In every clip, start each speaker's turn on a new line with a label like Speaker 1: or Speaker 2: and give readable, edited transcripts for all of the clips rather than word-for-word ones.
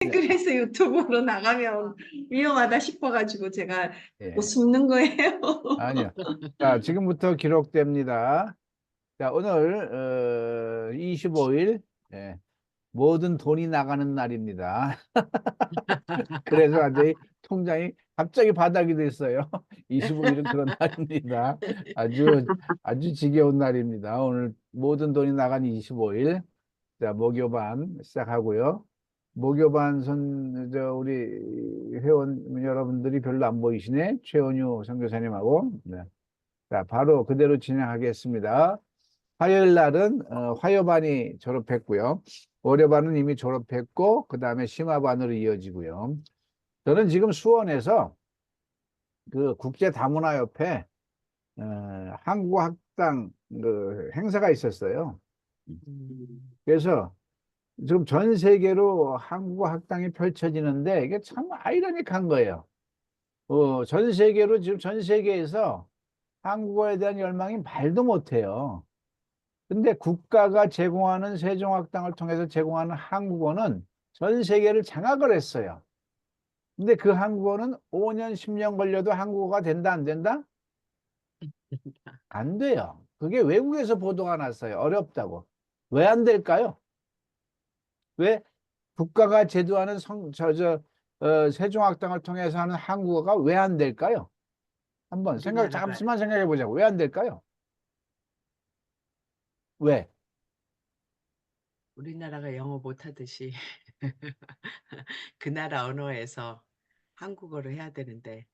Speaker 1: 네.
Speaker 2: 그래서 유튜브로 나가면 위험하다 싶어가지고 제가 또
Speaker 1: 예.
Speaker 2: 숨는 거예요.
Speaker 1: 아니요. 자, 지금부터 기록됩니다. 자, 오늘 25일 모든 돈이 나가는 날입니다. 그래서 완전히 통장이 갑자기 바닥이 됐어요. 25일은 그런 날입니다. 아주 지겨운 날입니다. 오늘 모든 돈이 나간 25일. 자, 목요반 시작하고요. 목요반 우리 회원 여러분들이 별로 안 보이시네. 최원유 선교사님하고. 네. 자, 바로 그대로 진행하겠습니다. 화요일 날은 화요반이 졸업했고요. 월요반은 이미 졸업했고, 그 다음에 심화반으로 이어지고요. 저는 지금 수원에서 그 국제다문화협회 한국학당 그 행사가 있었어요. 그래서 지금 전 세계로 한국어학당이 펼쳐지는데 이게 참 아이러니한 거예요. 전 세계로 지금 전 세계에서 한국어에 대한 열망이 말도 못해요. 근데 국가가 제공하는 세종학당을 통해서 제공하는 한국어는 전 세계를 장악을 했어요. 근데 그 한국어는 5년, 10년 걸려도 한국어가 된다, 안 된다? 안 돼요. 그게 외국에서 보도가 났어요. 어렵다고. 왜 안 될까요? 왜 국가가 제도하는 세종학당을 통해서 하는 한국어가 왜 안 될까요? 한번
Speaker 2: 우리나라가
Speaker 1: 잠시만 생각해 보자고. 왜 안 될까요? 왜?
Speaker 2: 우리나라가 영어 못하듯이 그 나라 언어에서 한국어를 해야 되는데.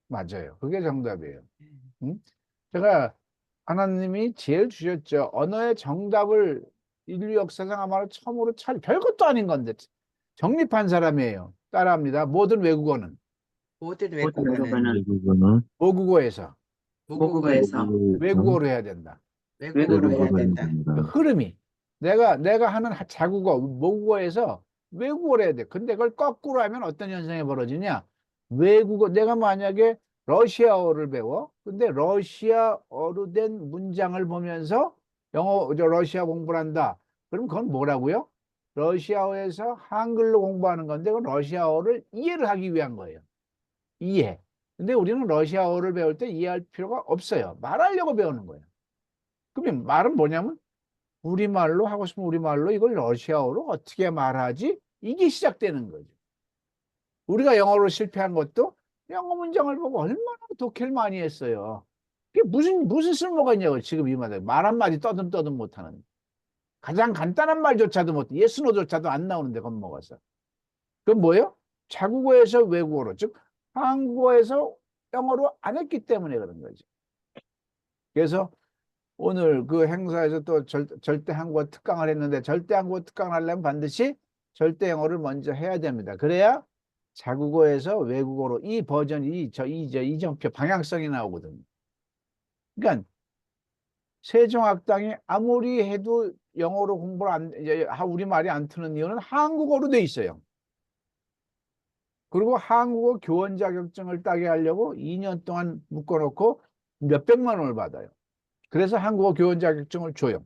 Speaker 1: 맞아요. 그게 정답이에요.
Speaker 2: 음.
Speaker 1: 응? 제가 하나님이 제일 주셨죠. 언어의 정답을 인류 역사상 아마도 처음으로 별것도 아닌 건데 정립한 사람이에요. 따라합니다. 모든 외국어는
Speaker 2: 모든
Speaker 3: 모든
Speaker 2: 외국어는
Speaker 3: 외국어는
Speaker 1: 모국어에서
Speaker 2: 모국어에서
Speaker 3: 모국어에서
Speaker 1: 외국어로 해야 된다.
Speaker 2: 외국어로 해야
Speaker 3: 외국어로 해야
Speaker 2: 된다.
Speaker 1: 그
Speaker 3: 됩니다.
Speaker 1: 흐름이 내가 하는 자국어 모국어에서 외국어로 해야 돼. 근데 그걸 거꾸로 하면 어떤 현상이 벌어지냐? 외국어 내가 만약에 러시아어를 배워. 근데 러시아어로 된 문장을 보면서 러시아 공부를 한다. 그럼 그건 뭐라고요? 러시아어에서 한글로 공부하는 건데 그 러시아어를 이해를 하기 위한 거예요. 이해. 근데 우리는 러시아어를 배울 때 이해할 필요가 없어요. 말하려고 배우는 거예요. 그러면 말은 뭐냐면 우리말로 하고 싶으면 우리말로 이걸 러시아어로 어떻게 말하지? 이게 시작되는 거죠. 우리가 영어로 실패한 것도 영어 문장을 보고 얼마나 독해를 많이 했어요. 그게 무슨 쓸모가 있냐고, 지금 이 말에. 말 한마디 떠듬떠듬 못하는. 가장 간단한 말조차도 못, 예스노조차도 안 나오는데 겁먹어서. 그건 뭐예요? 자국어에서 외국어로, 즉, 한국어에서 영어로 안 했기 때문에 그런 거죠. 그래서 오늘 그 행사에서 또 절대 한국어 특강을 했는데 절대 한국어 특강을 하려면 반드시 절대 영어를 먼저 해야 됩니다. 그래야 자국어에서 외국어로 이 버전이 이정표 방향성이 나오거든요. 그러니까 세종학당이 아무리 해도 영어로 공부를 우리말이 안 트는 이유는 한국어로 돼 있어요. 그리고 한국어 교원 자격증을 따게 하려고 2년 동안 묶어놓고 몇백만 원을 받아요. 그래서 한국어 교원 자격증을 줘요.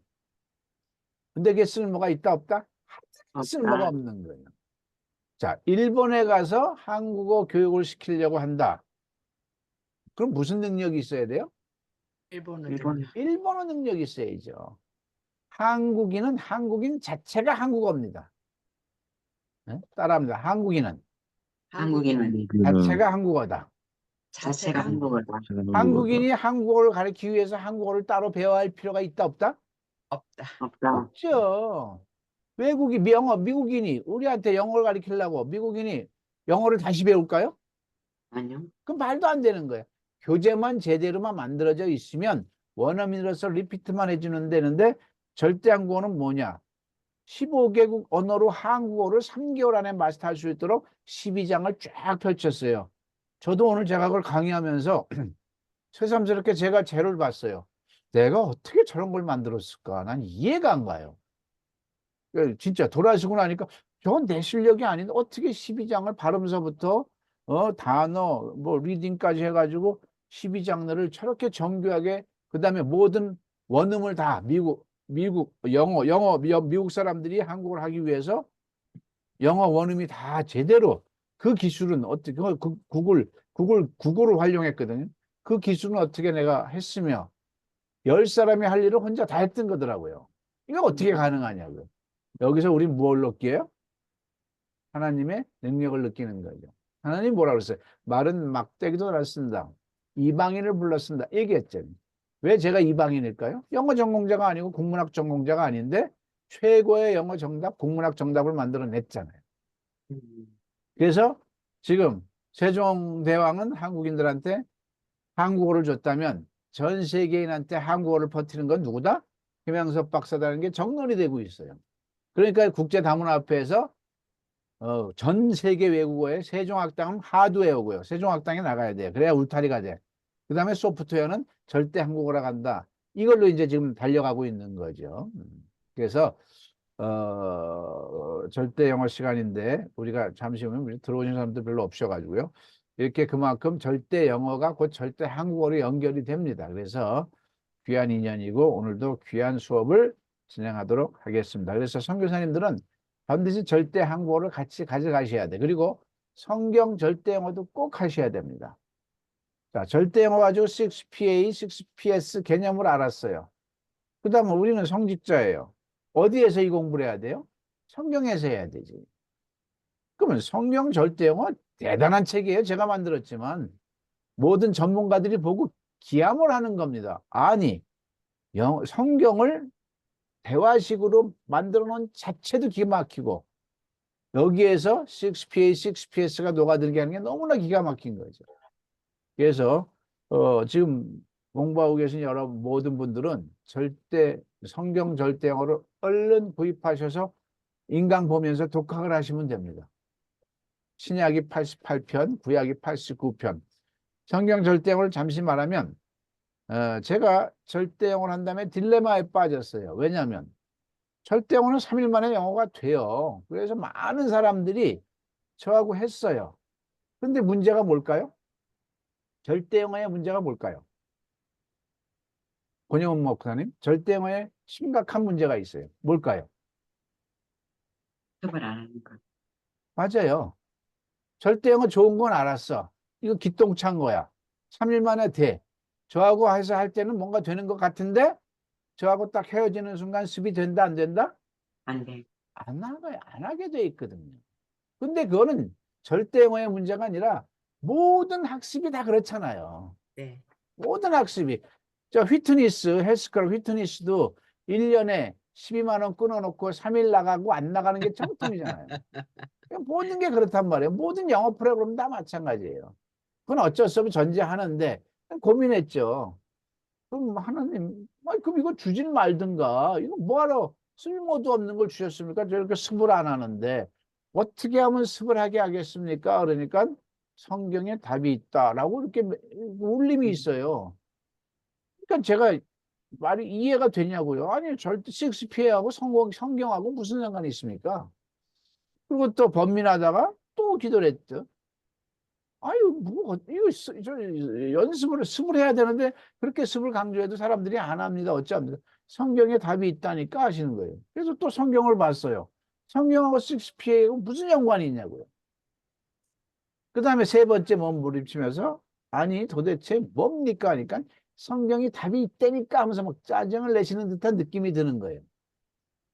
Speaker 1: 근데 그게 쓸모가 있다 없다? 쓸모가
Speaker 3: 없다.
Speaker 1: 없는 거예요. 자, 일본에 가서 한국어 교육을 시키려고 한다. 그럼 무슨 능력이 있어야 돼요?
Speaker 2: 일본어
Speaker 3: 일본
Speaker 2: 능력.
Speaker 1: 일본어 능력이 있어야죠. 한국인은 한국인 자체가 한국어입니다. 네? 따라합니다. 한국인은
Speaker 2: 한국인은
Speaker 3: 한국인은
Speaker 1: 자체가 한국어다.
Speaker 2: 자체가
Speaker 3: 자체가
Speaker 2: 한국어.
Speaker 3: 한국어다. 자체가 한국어다.
Speaker 1: 한국인이 한국어를 가르치기 위해서 한국어를 따로 배워야 할 필요가 있다 없다?
Speaker 2: 없다.
Speaker 3: 없다.
Speaker 1: 없죠. 미국인이 우리한테 영어를 가르치려고 미국인이 영어를 다시 배울까요?
Speaker 3: 아니요.
Speaker 1: 그럼 말도 안 되는 거예요. 교재만 제대로만 만들어져 있으면 원어민으로서 리피트만 해주면 되는데 절대 한국어는 뭐냐? 15개국 언어로 한국어를 3개월 안에 마스터할 수 있도록 12장을 쫙 펼쳤어요. 저도 오늘 제가 그걸 강의하면서 새삼스럽게 제가 재료를 봤어요. 내가 어떻게 저런 걸 만들었을까? 난 이해가 안 가요. 진짜 돌아서고 나니까 저건 내 실력이 아닌데 어떻게 12장을 발음서부터 단어 뭐 리딩까지 해가지고 12장르를 저렇게 정교하게 그다음에 모든 원음을 다 미국 미국 영어 미국 사람들이 한국어를 하기 위해서 영어 원음이 다 제대로 그 기술은 어떻게 구글을 활용했거든요. 그 기술은 어떻게 내가 했으며 10사람이 할 일을 혼자 다 했던 거더라고요. 이거 어떻게 가능하냐고요. 여기서 우리 뭘 느껴요? 하나님의 능력을 느끼는 거죠. 하나님 뭐라 그랬어요? 말은 막대기도 잘 쓴다. 이방인을 불렀습니다. 얘기했죠. 왜 제가 이방인일까요? 영어 전공자가 아니고 국문학 전공자가 아닌데 최고의 영어 정답, 국문학 정답을 만들어냈잖아요.
Speaker 3: 음,
Speaker 1: 그래서 지금 세종대왕은 한국인들한테 한국어를 줬다면 전 세계인한테 한국어를 퍼뜨리는 건 누구다? 김영섭 박사라는 게 정론이 되고 있어요. 그러니까 국제다문화협회에서 전 세계 외국어에 세종학당은 하도 외우고요. 세종학당에 나가야 돼요. 그래야 울타리가 돼. 그 다음에 소프트웨어는 절대 한국어로 간다. 이걸로 이제 지금 달려가고 있는 거죠. 그래서 절대 영어 시간인데 우리가 잠시 후면 들어오신 사람들 별로 없어가지고요. 이렇게 그만큼 절대 영어가 곧 절대 한국어로 연결이 됩니다. 그래서 귀한 인연이고 오늘도 귀한 수업을 진행하도록 하겠습니다. 그래서 선교사님들은 반드시 절대 한국어를 같이 가져가셔야 돼. 그리고 성경 절대 영어도 꼭 하셔야 됩니다. 자, 절대 영어 가지고 6PA, 6PS 개념을 알았어요. 그 다음에 우리는 성직자예요. 어디에서 이 공부를 해야 돼요? 성경에서 해야 되지. 그러면 성경 절대 영어 대단한 책이에요. 제가 만들었지만 모든 전문가들이 보고 기함을 하는 겁니다. 아니, 성경을 대화식으로 만들어 놓은 자체도 기가 막히고 여기에서 6PA, 6PS가 녹아들게 하는 게 너무나 기가 막힌 거죠. 그래서 지금 공부하고 계신 여러분 모든 분들은 성경 절대 영어를 얼른 구입하셔서 인강 보면서 독학을 하시면 됩니다. 신약이 88편, 구약이 89편. 성경 절대 영어를 잠시 말하면 제가 절대 영어를 한 다음에 딜레마에 빠졌어요. 왜냐하면 절대 영어는 3일 만에 영어가 돼요. 그래서 많은 사람들이 저하고 했어요. 근데 문제가 뭘까요? 절대 영어의 문제가 뭘까요? 권영훈 목사님, 절대 영어에 심각한 문제가 있어요. 뭘까요?
Speaker 3: 답을 안 하는 것.
Speaker 1: 맞아요. 절대 영어 좋은 건 알았어. 이거 기똥찬 거야. 3일 만에 돼. 저하고 해서 할 때는 뭔가 되는 것 같은데 저하고 딱 헤어지는 순간 습이 된다, 안 된다?
Speaker 3: 안 돼.
Speaker 1: 안 하게 돼 있거든요. 근데 그거는 절대 영어의 문제가 아니라 모든 학습이 다 그렇잖아요.
Speaker 3: 네.
Speaker 1: 모든 학습이. 저 헬스클럽 휘트니스도 1년에 12만 원 끊어놓고 3일 나가고 안 나가는 게 정통이잖아요. 모든 게 그렇단 말이에요. 모든 영어 프로그램 다 마찬가지예요. 그건 어쩔 수 없이 전제하는데 고민했죠. 그럼 하나님, 그럼 이거 주질 말든가. 이거 뭐하러 쓸모도 없는 걸 주셨습니까? 저렇게 습을 안 하는데 어떻게 하면 습을 하게 하겠습니까? 그러니까 성경에 답이 있다라고 이렇게 울림이 있어요. 그러니까 제가 말이 이해가 되냐고요. 아니, 절대 셰익스피어하고 성경하고 무슨 상관이 있습니까? 그리고 또 번민하다가 또 기도를 했죠. 아유, 이거, 습을 해야 되는데, 그렇게 습을 강조해도 사람들이 안 합니다. 어찌합니까? 성경에 답이 있다니까 하시는 거예요. 그래서 또 성경을 봤어요. 성경하고 6PA하고 무슨 연관이 있냐고요. 그 다음에 세 번째 몸부림치면서, 아니, 도대체 뭡니까? 하니까 성경이 답이 있다니까 하면서 막 짜증을 내시는 듯한 느낌이 드는 거예요.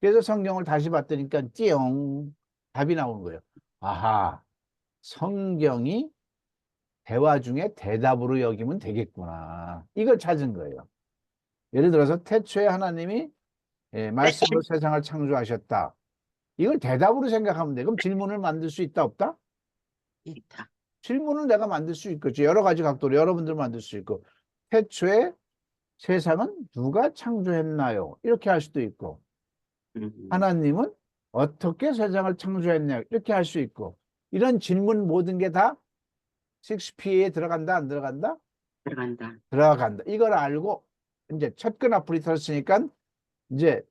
Speaker 1: 그래서 성경을 다시 봤더니까, 띠용, 답이 나오는 거예요. 아하, 성경이 대화 중에 대답으로 여기면 되겠구나. 이걸 찾은 거예요. 예를 들어서 태초에 하나님이 말씀으로 세상을 창조하셨다. 이걸 대답으로 생각하면 돼. 그럼 질문을 만들 수 있다, 없다?
Speaker 3: 있다.
Speaker 1: 질문을 내가 만들 수 있겠지. 여러 가지 각도로 여러분들 만들 수 있고. 태초에 세상은 누가 창조했나요? 이렇게 할 수도 있고. 하나님은 어떻게 세상을 창조했냐? 이렇게 할 수 있고. 이런 질문 모든 게 다 6P에 들어간다, 안 들어간다?
Speaker 3: 들어간다.
Speaker 1: 들어간다. 이걸 알고 이제 첫끈 앞불이 털었으니까 이제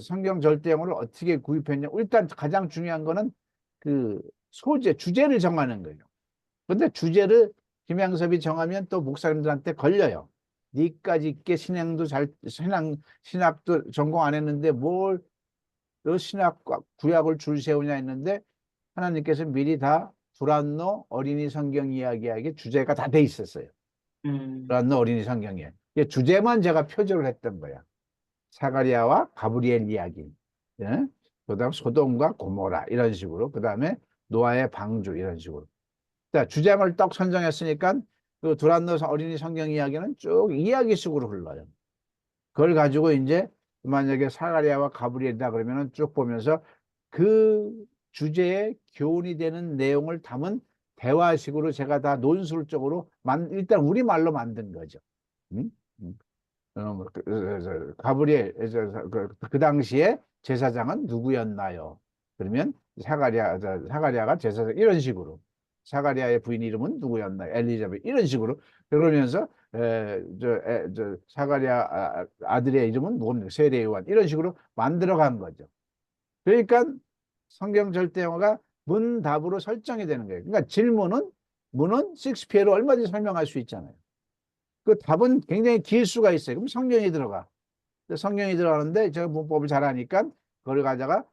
Speaker 1: 성경 절대영어를 어떻게 구입했냐. 일단 가장 중요한 거는 그 주제를 정하는 거예요. 근데 주제를 김양섭이 정하면 또 목사님들한테 걸려요. 니까지 있게 신학도 전공 안 했는데 뭘 너 신학과 구약을 줄 세우냐 했는데 하나님께서 미리 다 두란노 어린이 성경 이야기하기 주제가 다 돼 있었어요. 두란노 어린이 성경 이야기. 주제만 제가 표절을 했던 거야. 사가리아와 가브리엘 이야기. 예? 그다음 소돔과 고모라 이런 식으로. 그다음에 노아의 방주 이런 식으로. 자, 주제를 딱 선정했으니까 그 두란노 어린이 성경 이야기는 쭉 이야기 속으로 흘러요. 그걸 가지고 이제 만약에 사가리아와 가브리엘이다 그러면은 쭉 보면서 그 주제에 교훈이 되는 내용을 담은 대화식으로 제가 다 논술적으로 일단 우리말로 만든 거죠. 응? 응. 가브리엘, 그 당시에 제사장은 누구였나요? 그러면 사가리아가 제사장, 이런 식으로. 사가리아의 부인 이름은 누구였나요? 엘리자벳, 이런 식으로. 그러면서, 사가리아 아들의 이름은 누굽니까? 세례요한, 이런 식으로 만들어간 거죠. 그러니까 성경 절대 영어가 문답으로 설정이 되는 거예요. 그러니까 문은 식스피어로 얼마든지 설명할 수 있잖아요. 그 답은 굉장히 길 수가 있어요. 그럼 성경이 들어가. 성경이 들어가는데 제가 문법을 잘하니까 그걸 가져가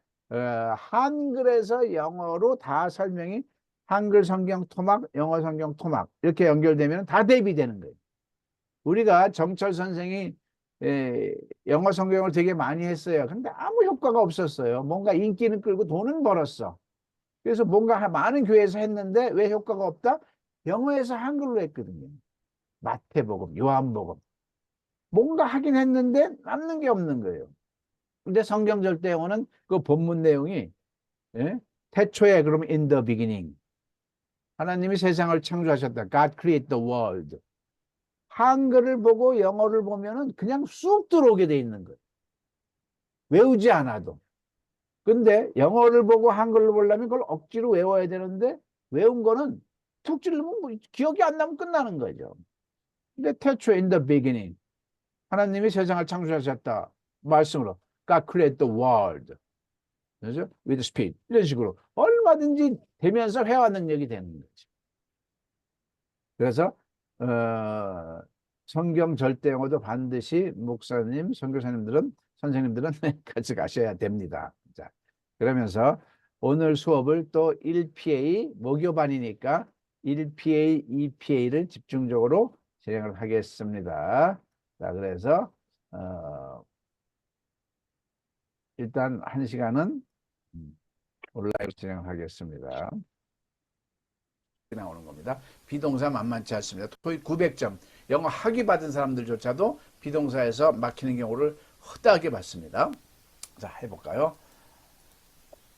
Speaker 1: 한글에서 영어로 다 설명이 한글 성경 토막, 영어 성경 토막 이렇게 연결되면 다 대비되는 거예요. 우리가 정철 선생이 영어 성경을 되게 많이 했어요. 근데 아무 효과가 없었어요. 뭔가 인기는 끌고 돈은 벌었어. 그래서 뭔가 많은 교회에서 했는데 왜 효과가 없다? 영어에서 한글로 했거든요. 마태복음, 요한복음. 뭔가 하긴 했는데 남는 게 없는 거예요. 근데 성경 절대 영어는 그 본문 내용이 예? 태초에 그러면 in the beginning 하나님이 세상을 창조하셨다. God created the world. 한글을 보고 영어를 보면은 그냥 쑥 들어오게 돼 있는 거예요. 외우지 않아도. 근데 영어를 보고 한글로 보려면 그걸 억지로 외워야 되는데 외운 거는 툭 찌르면 뭐 기억이 안 나면 끝나는 거죠. 근데 태초에 in the beginning 하나님이 세상을 창조하셨다. 말씀으로 God created the world. 그래서 with speed 이런 식으로 얼마든지 되면서 회화 능력이 되는 거죠. 그래서 성경 절대 영어도 반드시 목사님, 선생님들은 같이 가셔야 됩니다. 자, 그러면서 오늘 수업을 또 1PA 모교반이니까 1PA, 2PA를 집중적으로 진행을 하겠습니다. 자, 그래서 일단 1시간은 온라인으로 진행하겠습니다. 나오는 겁니다. 비동사 만만치 않습니다. 토익 900점. 영어 학위 받은 사람들조차도 비동사에서 막히는 경우를 허다하게 받습니다. 자, 해볼까요?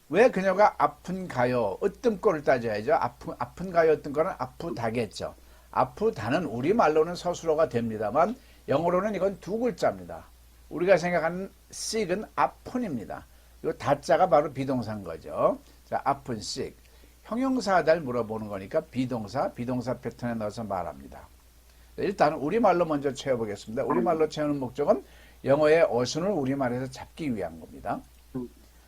Speaker 1: 왜 그녀가 아픈가요? 으뜸꼴을 따져야죠. 아픈가요? 으뜸꼴은 아프다겠죠. 아프다는 우리말로는 서술어가 됩니다만 영어로는 이건 두 글자입니다. 우리가 생각하는 sick은 아픈입니다. 이 다자가 바로 비동사인 거죠. 자, 아픈 sick. 형용사를 물어보는 거니까 비동사 패턴에 넣어서 말합니다. 일단 우리말로 먼저 채워보겠습니다. 우리말로 채우는 목적은 영어의 어순을 우리말에서 잡기 위한 겁니다.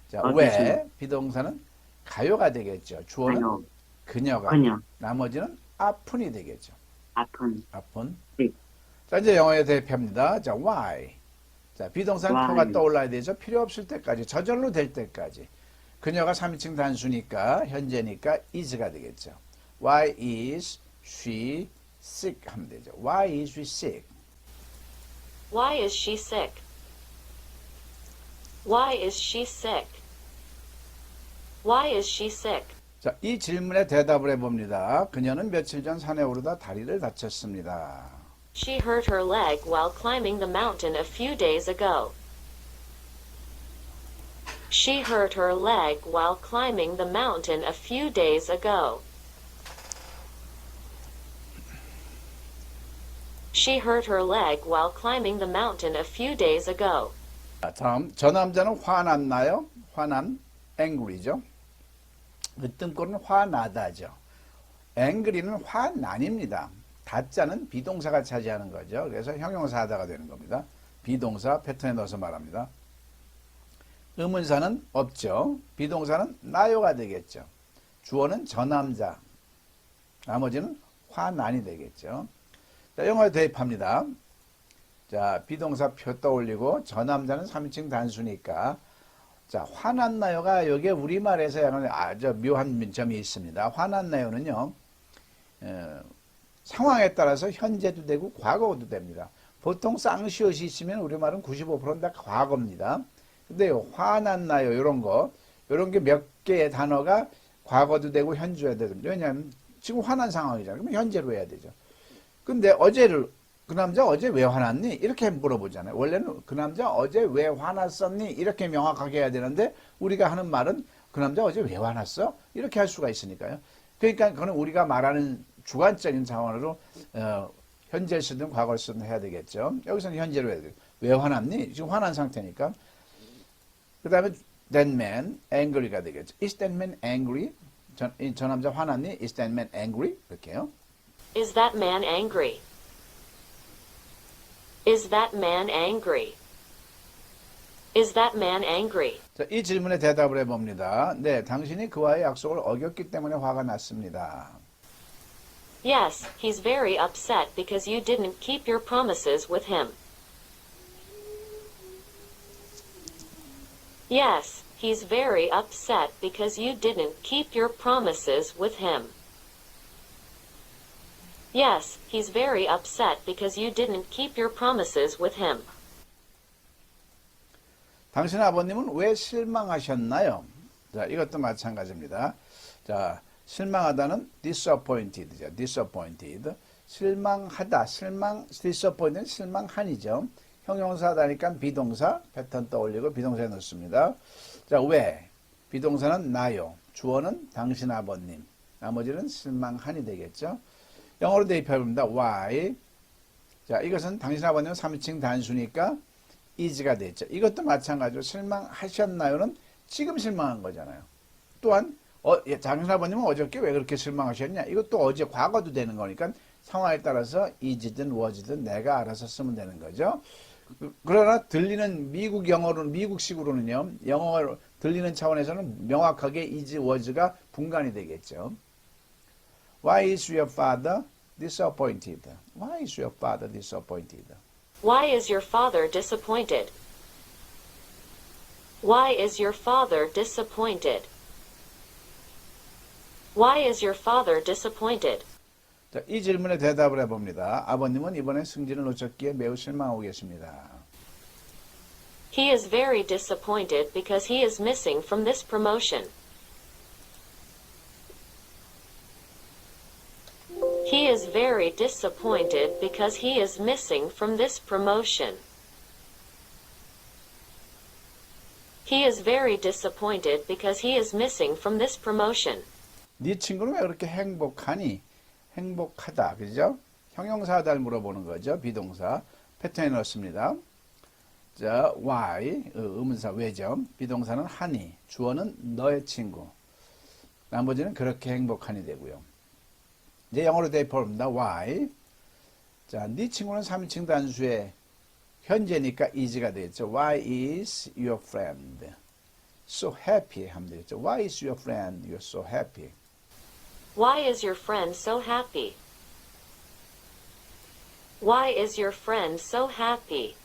Speaker 1: 자, 왜 비동사는 가요가 되겠죠. 주어는
Speaker 3: 가요.
Speaker 1: 그녀가,
Speaker 3: 그녀.
Speaker 1: 나머지는 아픈이 되겠죠.
Speaker 3: 아픈.
Speaker 1: 아픈.
Speaker 3: 네.
Speaker 1: 자, 이제 영어의 대표입니다. 자, why. 자, 비동사는
Speaker 3: why.
Speaker 1: 표가 떠올라야 되죠. 필요 없을 때까지, 저절로 될 때까지. 그녀가 3인칭 단수니까 현재니까 is가 되겠죠. Why is she sick 하면 되죠. Why is she sick?
Speaker 4: Why is she sick? Why is she sick? Why is she sick?
Speaker 1: 자, 이 질문에 대답을 해봅니다. 그녀는 며칠 전 산에 오르다 다리를 다쳤습니다.
Speaker 4: She hurt her leg while climbing the mountain a few days ago. She hurt her leg while climbing the mountain a few days ago. She hurt her leg while climbing the mountain a few days ago.
Speaker 1: 자, 다음, 저 남자는 화났나요? 화난, angry죠. 으뜸꼴은 화나다죠. angry는 화난입니다. 다자는 비동사가 차지하는 거죠. 그래서 형용사다가 되는 겁니다. 비동사 패턴에 넣어서 말합니다. 의문사는 없죠. 비동사는 나요가 되겠죠. 주어는 저 남자. 나머지는 화난이 되겠죠. 자, 영어에 대입합니다. 자, 비동사 표 떠올리고 저 남자는 3인칭 단수니까 자, 화났나요가 여기에 우리말에서 약간 아주 묘한 점이 있습니다. 화났나요는요, 상황에 따라서 현재도 되고 과거도 됩니다. 보통 쌍시옷이 있으면 우리말은 95%는 다 과거입니다. 근데요, 화났나요? 이런 게 몇 개의 단어가 과거도 되고 현재도 되고, 왜냐하면 지금 화난 상황이잖아요. 그러면 현재로 해야 되죠. 근데 그 남자 어제 왜 화났니? 이렇게 물어보잖아요. 원래는 그 남자 어제 왜 화났었니? 이렇게 명확하게 해야 되는데 우리가 하는 말은 그 남자 어제 왜 화났어? 이렇게 할 수가 있으니까요. 그러니까 그건 우리가 말하는 주관적인 상황으로 현재를 쓰든 과거를 쓰든 해야 되겠죠. 여기서는 현재로 해야 돼요. 왜 화났니? 지금 화난 상태니까. 그 다음에 that man angry가 되겠죠. Is that man angry? 저 남자 화났니? Is that man angry? 이렇게요.
Speaker 4: Is that man angry? Is that man angry? Is that man angry?
Speaker 1: 자, 이 질문에 대답을 해봅니다. 네, 당신이 그와의 약속을 어겼기 때문에 화가 났습니다.
Speaker 4: Yes, he's very upset because you didn't keep your promises with him. Yes, he's very upset because you didn't keep your promises with him. Yes, he's very upset because you didn't keep your promises with him.
Speaker 1: 당신 아버님은 왜 실망하셨나요? 자, 이것도 마찬가지입니다. 자, 실망하다는 disappointed죠. disappointed. 실망하다, disappointed, 실망한이죠. 형용사다니까 비동사, 패턴 떠올리고 비동사에 넣습니다. 자, 왜? 비동사는 나요. 주어는 당신 아버님. 나머지는 실망한이 되겠죠. 영어로 대입해봅니다. Why? 자, 이것은 당신 아버님은 3인칭 단수니까 is가 됐죠. 이것도 마찬가지로 실망하셨나요는 지금 실망한 거잖아요. 또한 당신 아버님은 어저께 왜 그렇게 실망하셨냐? 이것도 어제 과거도 되는 거니까 상황에 따라서 is든 was든 내가 알아서 쓰면 되는 거죠. 그러나 들리는 미국 영어로는 미국식으로는요. 영어로 들리는 차원에서는 명확하게 is, was가 분간이 되겠죠. Why is your father disappointed? Why is your father disappointed?
Speaker 4: Why is your father disappointed? Why is your father disappointed? Why is your father disappointed?
Speaker 1: 자, 이 질문에 대답을 해봅니다. 아버님은 이번에 승진을 놓쳤기에 매우 실망하고 계십니다.
Speaker 4: He is very disappointed because he is missing from this promotion. He is very disappointed because he is missing from this promotion. He is very disappointed because he is missing from this promotion.
Speaker 1: 네 친구는 왜 그렇게 행복하니? 행복하다. 그죠? 형용사를 물어보는 거죠. 비동사. 패턴에 넣습니다. 자, why? 의문사 왜죠? 비동사는 하니. 주어는 너의 친구. 나머지는 그렇게 행복하니 되고요. 이제 영어로 대입해봅니다. Why? 자, 네 친구는 3인칭 단수의 현재니까 is가 되겠죠. Why is your friend so happy? 하면 되겠죠. Why is your friend you're so happy?
Speaker 4: Why is your friend so happy? Why is your friend so happy?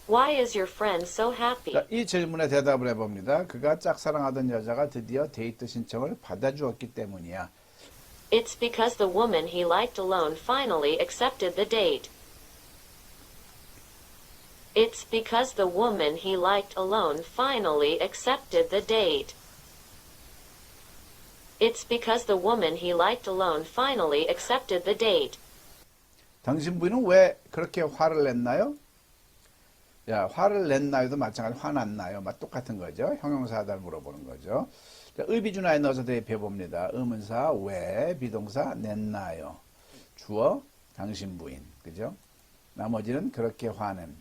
Speaker 4: Why is your friend so happy?
Speaker 1: 자, 이 질문에 대답을 해봅니다. 그가 짝사랑하던 여자가 드디어 데이트 신청을 받아주었기 때문이야.
Speaker 4: It's because the woman he liked alone finally accepted the date. It's because the woman he liked alone finally accepted the date. It's because the woman he liked alone finally accepted the date.
Speaker 1: 당신 부인은 왜 그렇게 화를 냈나요? 야, 화를 냈나요도 마찬가지로 화났나요? 똑같은 거죠. 형용사를 물어보는 거죠. 자, 의비준화에 넣어서 대입해 봅니다. 의문사 왜, 비동사 냈나요? 주어 당신 부인, 그죠? 나머지는 그렇게 화낸.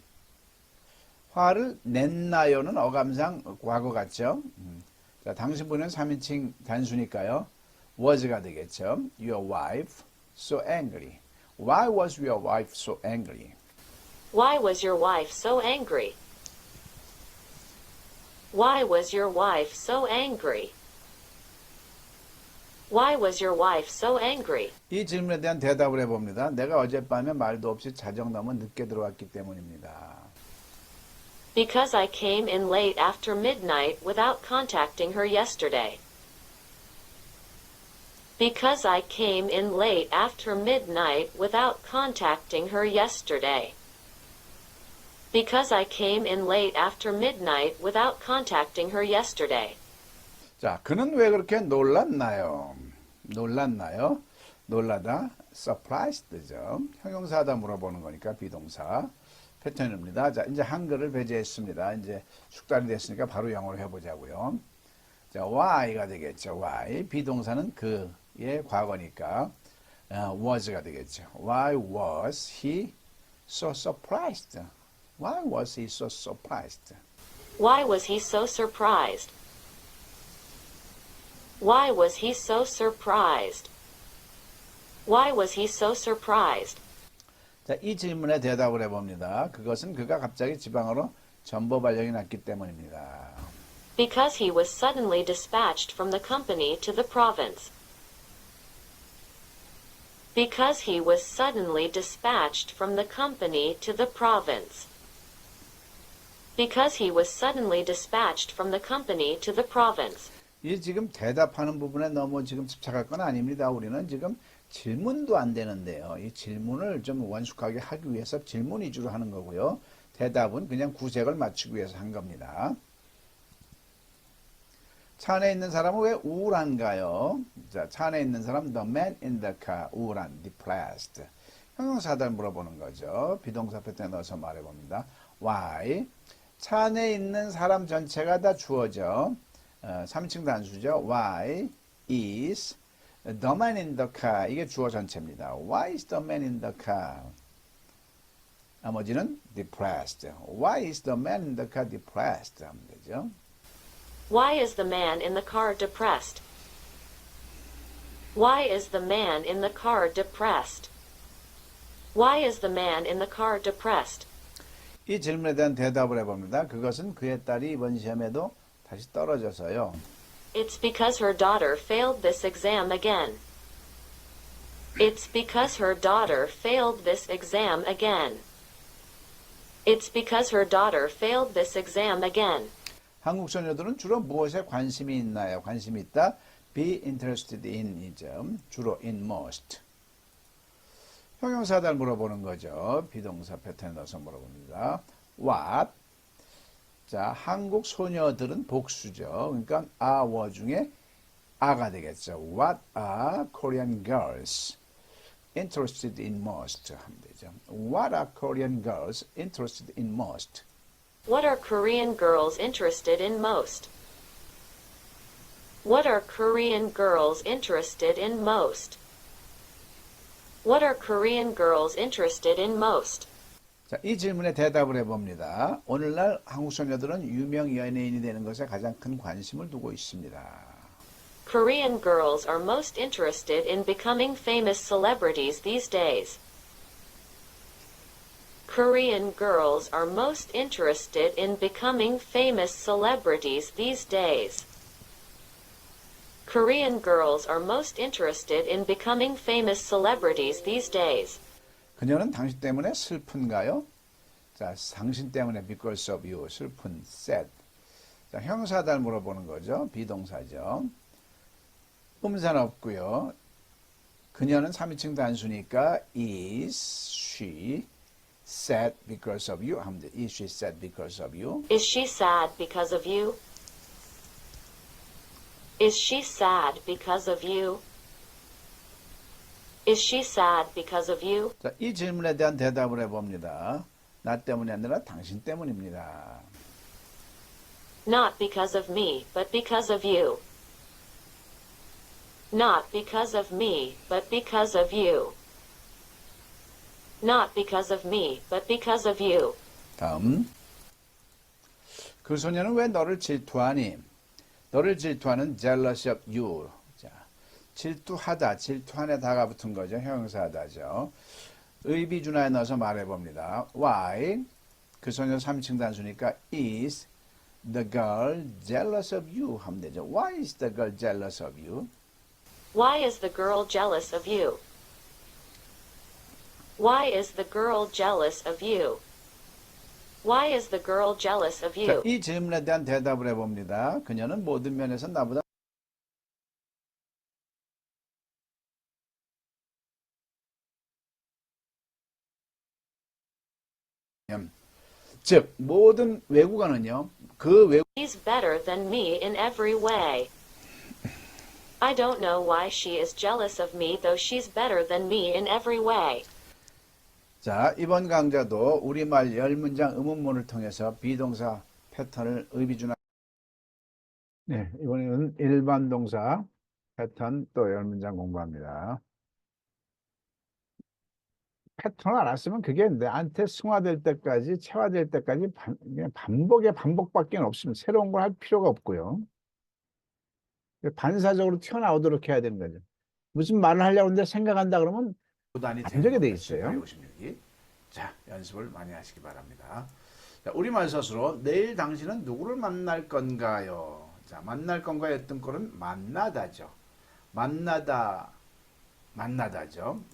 Speaker 1: 화를 냈나요는 어감상 과거 같죠? 자, 당신 부인은 3인칭 단수니까요. was가 되겠죠. Your wife so angry. Why was your wife so angry?
Speaker 4: Why was your wife so angry? Why was your wife so angry? Why was your wife so angry?
Speaker 1: 이 질문에 대한 대답을 해봅니다. 내가 어젯밤에 말도 없이 자정 넘어 늦게 들어왔기 때문입니다.
Speaker 4: Because I came in late after midnight without contacting her yesterday. Because I came in late after midnight without contacting her yesterday. Because I came in late after midnight without contacting her yesterday.
Speaker 1: 자, 그는 왜 그렇게 놀랐나요? 놀랐나요? 놀라다, surprised죠. 형용사하다 물어보는 거니까 비동사 패턴입니다. 자, 이제 한글을 배제했습니다. 이제 숙달이 됐으니까 바로 영어로 해보자고요. 자, why가 되겠죠. why. 비동사는 그의 과거니까 was가 되겠죠. Why was he so surprised? Why was he so surprised?
Speaker 4: Why was he so surprised? Why was he so surprised? Why was he so surprised?
Speaker 1: 자, 이 질문에 대답을 해봅니다. 그것은 그가 갑자기 지방으로 전보 발령이 났기 때문입니다.
Speaker 4: Because he was suddenly dispatched from the company to the province. Because he was suddenly dispatched from the company to the province. Because he was suddenly dispatched from the company to the province.
Speaker 1: 이 지금 대답하는 부분에 너무 지금 집착할 건 아닙니다. 우리는 지금 질문도 안 되는데요. 이 질문을 좀 원숙하게 하기 위해서 질문 위주로 하는 거고요. 대답은 그냥 구색을 맞추기 위해서 한 겁니다. 차 안에 있는 사람은 왜 우울한가요? 자, 차 안에 있는 사람, the man in the car, 우울한, depressed. 형용사들 물어보는 거죠. 비동사 패턴에 넣어서 말해봅니다. Why? 차 안에 있는 사람 전체가 다 주어져. 3인칭 단수죠. Why is the man in the car? 이게 주어 전체입니다. Why is the man in the car? 나머지는 depressed. Why is the man in the car depressed? 하면 되죠.
Speaker 4: Why is the man in the car depressed? Why is the man in the car depressed? Why is the man in the car depressed?
Speaker 1: 이 질문에 대한 대답을 해봅니다. 그것은 그의 딸이 이번 시험에도 다시 떨어져서요.
Speaker 4: It's because her daughter failed this exam again. It's because her daughter failed this exam again. It's because her daughter failed this exam again.
Speaker 1: 한국 소녀들은 주로 무엇에 관심이 있나요? 관심이 있다. Be interested in 이죠. 주로 in most. 형용사들 물어보는 거죠. 비동사 패턴에 넣어서 물어봅니다. What? 자, 한국 소녀들은 복수죠. 그러니까 are 중에 are가 되겠죠. What are Korean girls interested in most? 하면 되죠. What are Korean girls interested in most?
Speaker 4: What are Korean girls interested in most? What are Korean girls interested in most? What are Korean girls interested in most?
Speaker 1: 자, 이 질문에 대답을 해봅니다. 오늘날 한국 소녀들은 유명 연예인이 되는 것에 가장 큰 관심을 두고 있습니다.
Speaker 4: Korean girls are most interested in becoming famous celebrities these days. Korean girls are most interested in becoming famous celebrities these days. Korean girls are most interested in becoming famous celebrities these days.
Speaker 1: 그녀는 당신 때문에 슬픈가요? 자, 당신 때문에 because of you, 슬픈, sad. 자, 형사달 물어보는 거죠. 비동사죠. 음산 없고요. 그녀는 3인칭 단수니까 is she sad because of you 하면 돼. Is she sad because of you?
Speaker 4: Is she sad because of you? Is she sad because of you? Is she sad because of you?
Speaker 1: 자, 이 질문에 대한 대답을 해봅니다. 나 때문이 아니라 당신 때문입니다.
Speaker 4: Not because of me, but because of you. Not because of me, but because of you. Not because of me, but because of you.
Speaker 1: 다음. 그 소녀는 왜 너를 질투하니? 너를 질투하는 jealous of you. 자, 질투하다, 질투한에 다가 붙은 거죠. 형용사다죠. 의비준화에 넣어서 말해봅니다. Why? 그 소녀 3인칭 단수니까 is the girl jealous of you 하면 되죠. Why is the girl jealous of you?
Speaker 4: Why is the girl jealous of you? Why is the girl jealous of you? Why is the girl jealous of
Speaker 1: 자,
Speaker 4: you?
Speaker 1: 이 질문에 대한 대답을 해봅니다. 그녀는 모든 면에서 나보다 즉 모든 외국어는요. 그 외국
Speaker 4: She's better than me in every way. I don't know why she is jealous of me, though she's better than me in every way.
Speaker 1: 자, 이번 강좌도 우리말 10문장 의문문을 통해서 비동사 패턴을 의비준화. 네, 이번에는 일반 동사 패턴 또 10문장 공부합니다. 패턴을 알았으면 그게 나한테 승화될 때까지, 체화될 때까지 그냥 반복의 반복밖에 없습니다. 새로운 걸 할 필요가 없고요. 반사적으로 튀어나오도록 해야 되는 거죠. 무슨 말을 하려고 하는데 생각한다 그러면
Speaker 5: 고단이
Speaker 1: 안 되게 돼 있어요.
Speaker 5: 56기. 자, 연습을 많이 하시기 바랍니다. 자, 우리말 서술로 내일 당신은 누구를 만날 건가요? 자, 만날 건가요? 했던 거는 만나다죠. 만나다죠.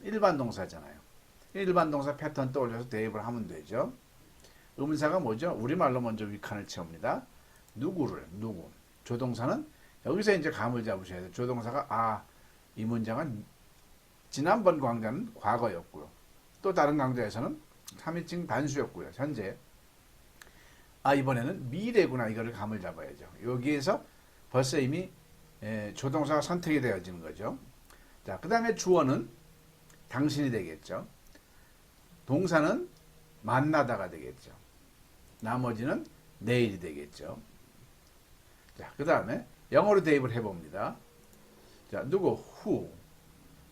Speaker 5: 일반 동사잖아요. 일반 동사 패턴 떠올려서 대입을 하면 되죠. 의문사가 뭐죠? 우리말로 먼저 윗칸을 채웁니다. 누구. 조동사는 여기서 이제 감을 잡으셔야 돼요. 조동사가 이 문장은 지난번 강좌는 과거였고요. 또 다른 강좌에서는 3인칭 단수였고요. 현재 이번에는 미래구나. 이거를 감을 잡아야죠. 여기에서 벌써 이미 조동사가 선택이 되어지는 거죠. 자, 그 다음에 주어는 당신이 되겠죠. 동사는 만나다가 되겠죠. 나머지는 내일이 되겠죠. 자, 그 다음에 영어로 대입을 해봅니다. 자, 누구? who.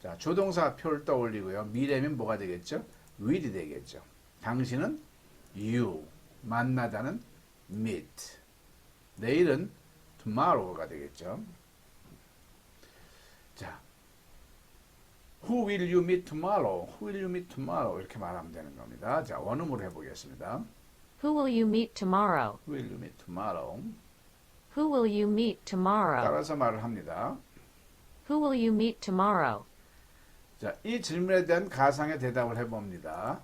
Speaker 5: 자, 조동사 표를 떠올리고요. 미래면 뭐가 되겠죠? will이 되겠죠. 당신은 you. 만나다는 meet. 내일은 tomorrow가 되겠죠. 자, who will you meet tomorrow? Who will you meet tomorrow? 이렇게 말하면 되는 겁니다. 자, 원음으로 해보겠습니다.
Speaker 4: Who will you meet tomorrow?
Speaker 5: Who will you meet tomorrow?
Speaker 4: Who will you meet tomorrow?
Speaker 5: 따라서 말을 합니다.
Speaker 4: Who will you meet tomorrow?
Speaker 5: 자, 이 질문에 대한 가상의 대답을 해봅니다.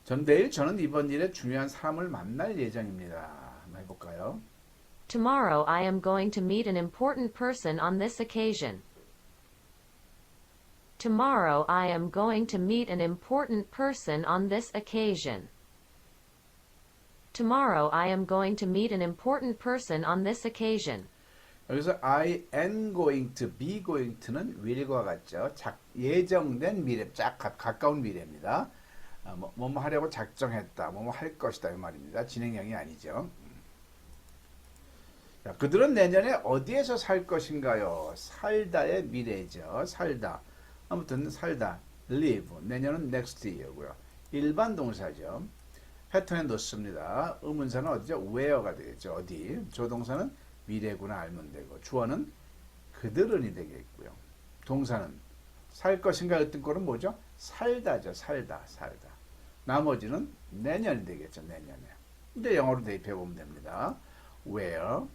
Speaker 5: 저는 이번 일에 중요한 사람을 만날 예정입니다. 한번 해볼까요?
Speaker 4: Tomorrow I am going to meet an important person on this occasion. Tomorrow I am going to meet an important person on this occasion. Tomorrow I am going to meet an important person on this occasion.
Speaker 5: 여기서 I am going to, be going to는 will과 같죠. 예정된 미래, 가까운 미래입니다. 뭐뭐 하려고 작정했다, 뭐뭐 할 것이다 이 말입니다. 진행형이 아니죠. 자, 그들은 내년에 어디에서 살 것인가요? 살다의 미래죠. 살다. 아무튼 살다. live. 내년은 next year고요. 일반 동사죠. 패턴에 넣습니다. 의문사는 어디죠? where가 되겠죠. 어디. 조동사는 미래구나 알면 되고 주어는 그들은이 되겠고요. 동사는 살 것인가 어떤 거는 뭐죠? 살다죠. 살다. 나머지는 내년이 되겠죠. 내년에. 이제 영어로 대입해 보면 됩니다. where.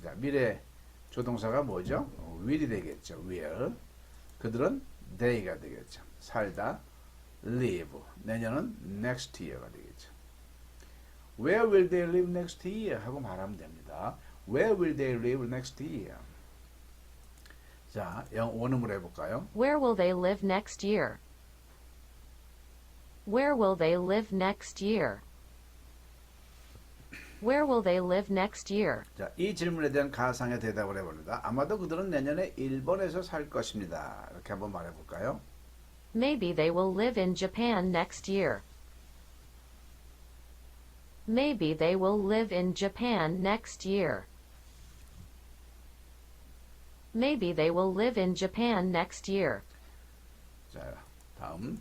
Speaker 5: 자, 미래 조동사가 뭐죠? will이 되겠죠. will. 그들은 they가 되겠죠. 살다. live. 내년은 next year가 되겠죠. Where will they live next year? 하고 말하면 됩니다. Where will they live next year? 자, 원음으로 해볼까요?
Speaker 4: Where will they live next year? Where will they live next year? Where will they live next year?
Speaker 5: 자, 이 질문에 대한 가상의 대답을 해봅니다. 아마도 그들은 내년에 일본에서 살 것입니다. 이렇게 한번 말해볼까요?
Speaker 4: Maybe they will live in Japan next year. Maybe they will live in Japan next year. Maybe they will live in Japan next year.
Speaker 5: 자, 다음.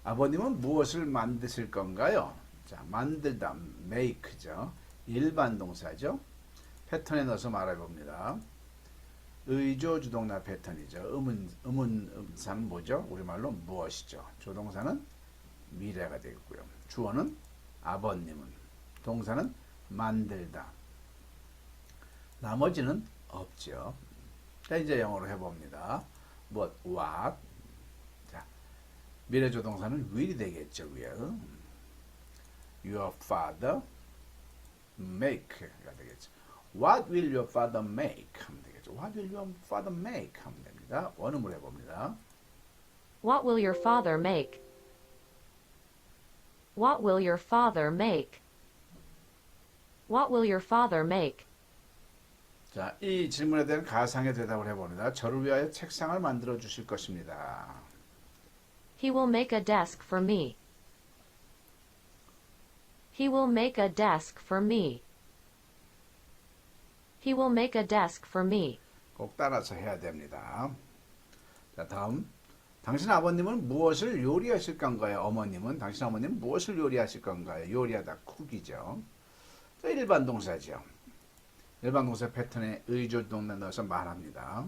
Speaker 5: 아버님은 무엇을 만드실 건가요? 자, 만들다, make죠. 일반 동사죠. 패턴에 넣어서 말해봅니다. 의조 주동사 패턴이죠. 의문사는 뭐죠? 우리말로 무엇이죠? 조동사는 미래가 되겠고요. 주어는 아버님은, 동사는 만들다. 나머지는 없죠. 자, 이제 영어로 해봅니다. what. 자, 미래 조동사는 will이 되겠죠. will. Your father. make가 되겠죠. What will your father make? 하면 되겠죠. What will your father make? 하면 됩니다. 원음으로 해봅니다.
Speaker 4: What will your father make? What will your father make? What will your father make?
Speaker 5: 자, 이 질문에 대한 가상의 대답을 해봅니다. 저를 위하여 책상을 만들어 주실 것입니다.
Speaker 4: He will make a desk for me. He will make a desk for me. He will make a desk for me.
Speaker 5: 꼭 따라서 해야 됩니다. 자, 다음. 당신 아버님은 무엇을 요리하실 건가요? 어머님은 당신 어머님은 무엇을 요리하실 건가요? 요리하다 쿡이죠. 자, 일반 동사죠. 일반 동사 패턴에 의조동사 넣어서 말합니다.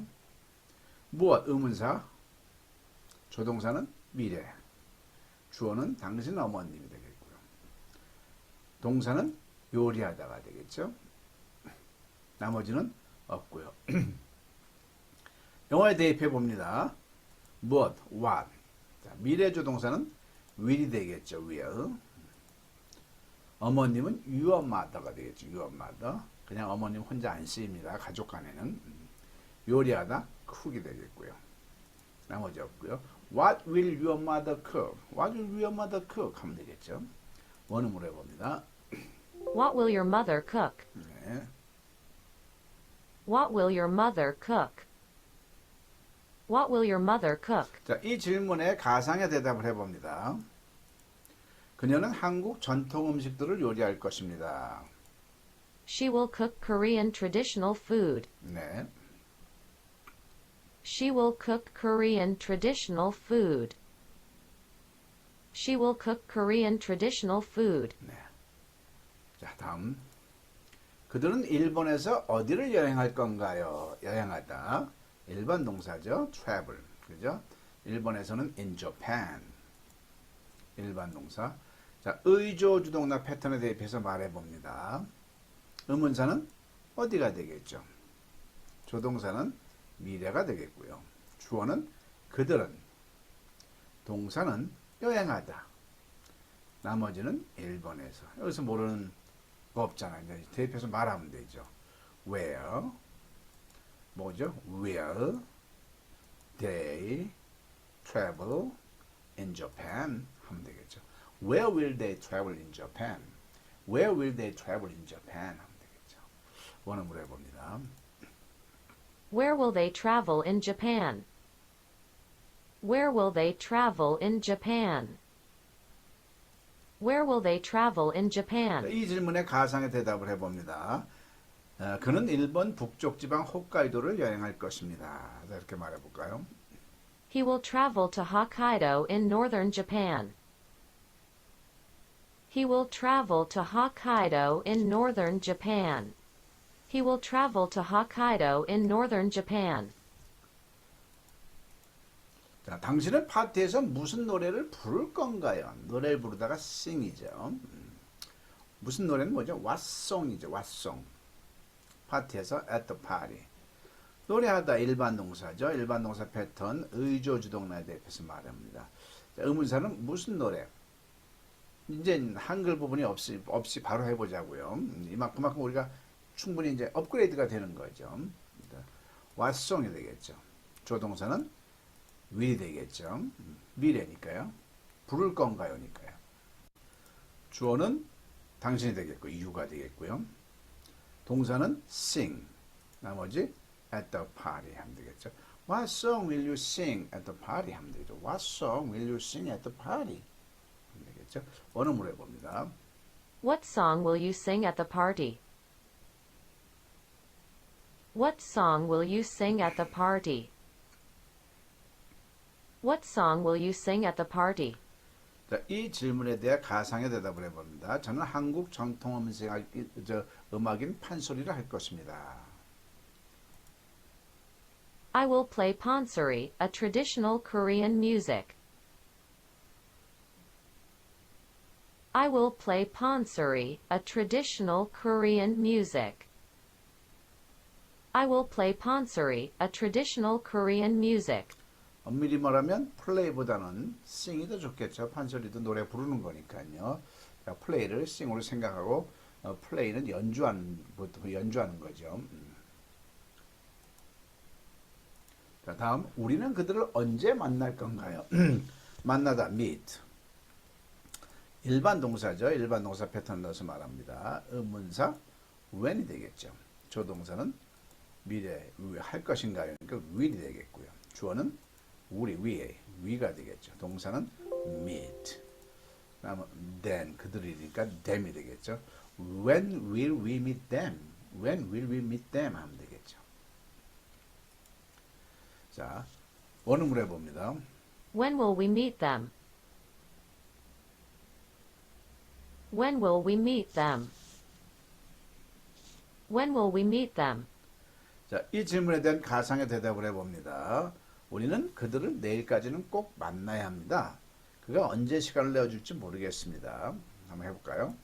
Speaker 5: 무엇? 의문사. 조동사는 미래. 주어는 당신 어머님이 되겠고요. 동사는 요리하다가 되겠죠. 나머지는 없고요. 영어에 대입해 봅니다. 무엇? what. 자, 미래 조동사는 will이 되겠죠. will. 어머님은 your mother가 되겠죠. your mother. 그냥 어머님 혼자 안 쓰입니다. 가족 간에는. 요리하다 cook이 되겠고요. 나머지 없고요. What will your mother cook? What will your mother cook? 하면 되겠죠. 원음으로 해봅니다.
Speaker 4: What will your mother cook?
Speaker 5: 네.
Speaker 4: What will your mother cook? What will your mother cook?
Speaker 5: 자, 이 질문에 가상의 대답을 해봅니다. 그녀는 한국 전통 음식들을 요리할 것입니다.
Speaker 4: She will cook Korean traditional food.
Speaker 5: 네.
Speaker 4: She will cook Korean traditional food. She will cook Korean traditional food.
Speaker 5: 네. 자, 다음. 그들은 일본에서 어디를 여행할 건가요? 여행하다. 일반 동사죠. travel. 그죠? 일본에서는 in Japan. 일반 동사. 자, 의조 주동사 패턴에 대입해서 말해 봅니다. 의문사는 어디가 되겠죠? 조동사는 미래가 되겠고요. 주어는 그들은. 동사는 여행하다. 나머지는 일본에서. 여기서 모르는 거 없잖아요. 이제 대입해서 말하면 되죠. Where 뭐죠? Will they travel in Japan? 하면 되겠죠. Where will they travel in Japan? Where will they travel in Japan? 하면 되겠죠. 원음으로 해봅니다.
Speaker 4: Where will they travel in Japan? Where will they travel in Japan? Where will they travel in Japan?
Speaker 5: 이 질문에 가상의 대답을 해봅니다. 그는 일본 북쪽 지방 홋카이도를 여행할 것입니다. 자, 이렇게 말해볼까요?
Speaker 4: He will travel to Hokkaido in northern Japan. He will travel to Hokkaido in northern Japan. He will travel to Hokkaido in northern Japan.
Speaker 5: 자, 당신은 파티에서 무슨 노래를 부를 건가요? 노래를 부르다가 sing이죠. 무슨 노래는 뭐죠? What song이죠. What song. 파티에서 at the party. 노래하다 일반 동사죠. 일반 동사 패턴 의조 주동사에 대해서 말합니다. 자, 의문사는 무슨 노래? 이제 한글 부분이 없이 바로 해보자고요. 그만큼 우리가 충분히 이제 업그레이드가 되는 거죠. What song이 되겠죠. 조동사는 will이 되겠죠. 미래니까요. 부를 건가요니까요. 주어는 당신이 되겠고 you가 되겠고요. 동사는 sing. 나머지 at the party 하면 되겠죠. What song will you sing at the party 하면 되겠죠. What song will you sing at the party 하면 되겠죠. 원음으로 해봅니다.
Speaker 4: What song will you sing at the party? What song will you sing at the party? What song will you sing at the party?
Speaker 5: 자, 이 질문에 대해 가상의 대답을 해봅니다. 저는 한국 전통 음악인 판소리를 할 것입니다.
Speaker 4: I will play pansori, a traditional Korean music. I will play pansori, a traditional Korean music. I will play pansori, a traditional Korean music.
Speaker 5: 엄밀히 말하면 플레이보다는 sing이 더 좋겠죠. 판소리도 노래 부르는 거니까요. 자, 플레이를 sing으로 생각하고 play는 연주하는 거죠. 자, 다음 우리는 그들을 언제 만날 건가요? 만나다 meet. 일반 동사죠. 일반 동사 패턴 넣어서 말합니다. 의문사 when이 되겠죠. 조동사는 미래 할 것인가요? 그러니까 will이 되겠고요. 주어는 우리 we가 되겠죠. 동사는 meet. 다음 then 그들이니까 them이 되겠죠. When will we meet them? When will we meet them? 하면 되겠죠. 자, 원음으로 해봅니다.
Speaker 4: When will we meet them? When will we meet them? When will we meet them?
Speaker 5: 자, 이 질문에 대한 가상의 대답을 해봅니다. 우리는 그들을 내일까지는 꼭 만나야 합니다. 그가 언제 시간을 내어줄지 모르겠습니다. 한번 해볼까요?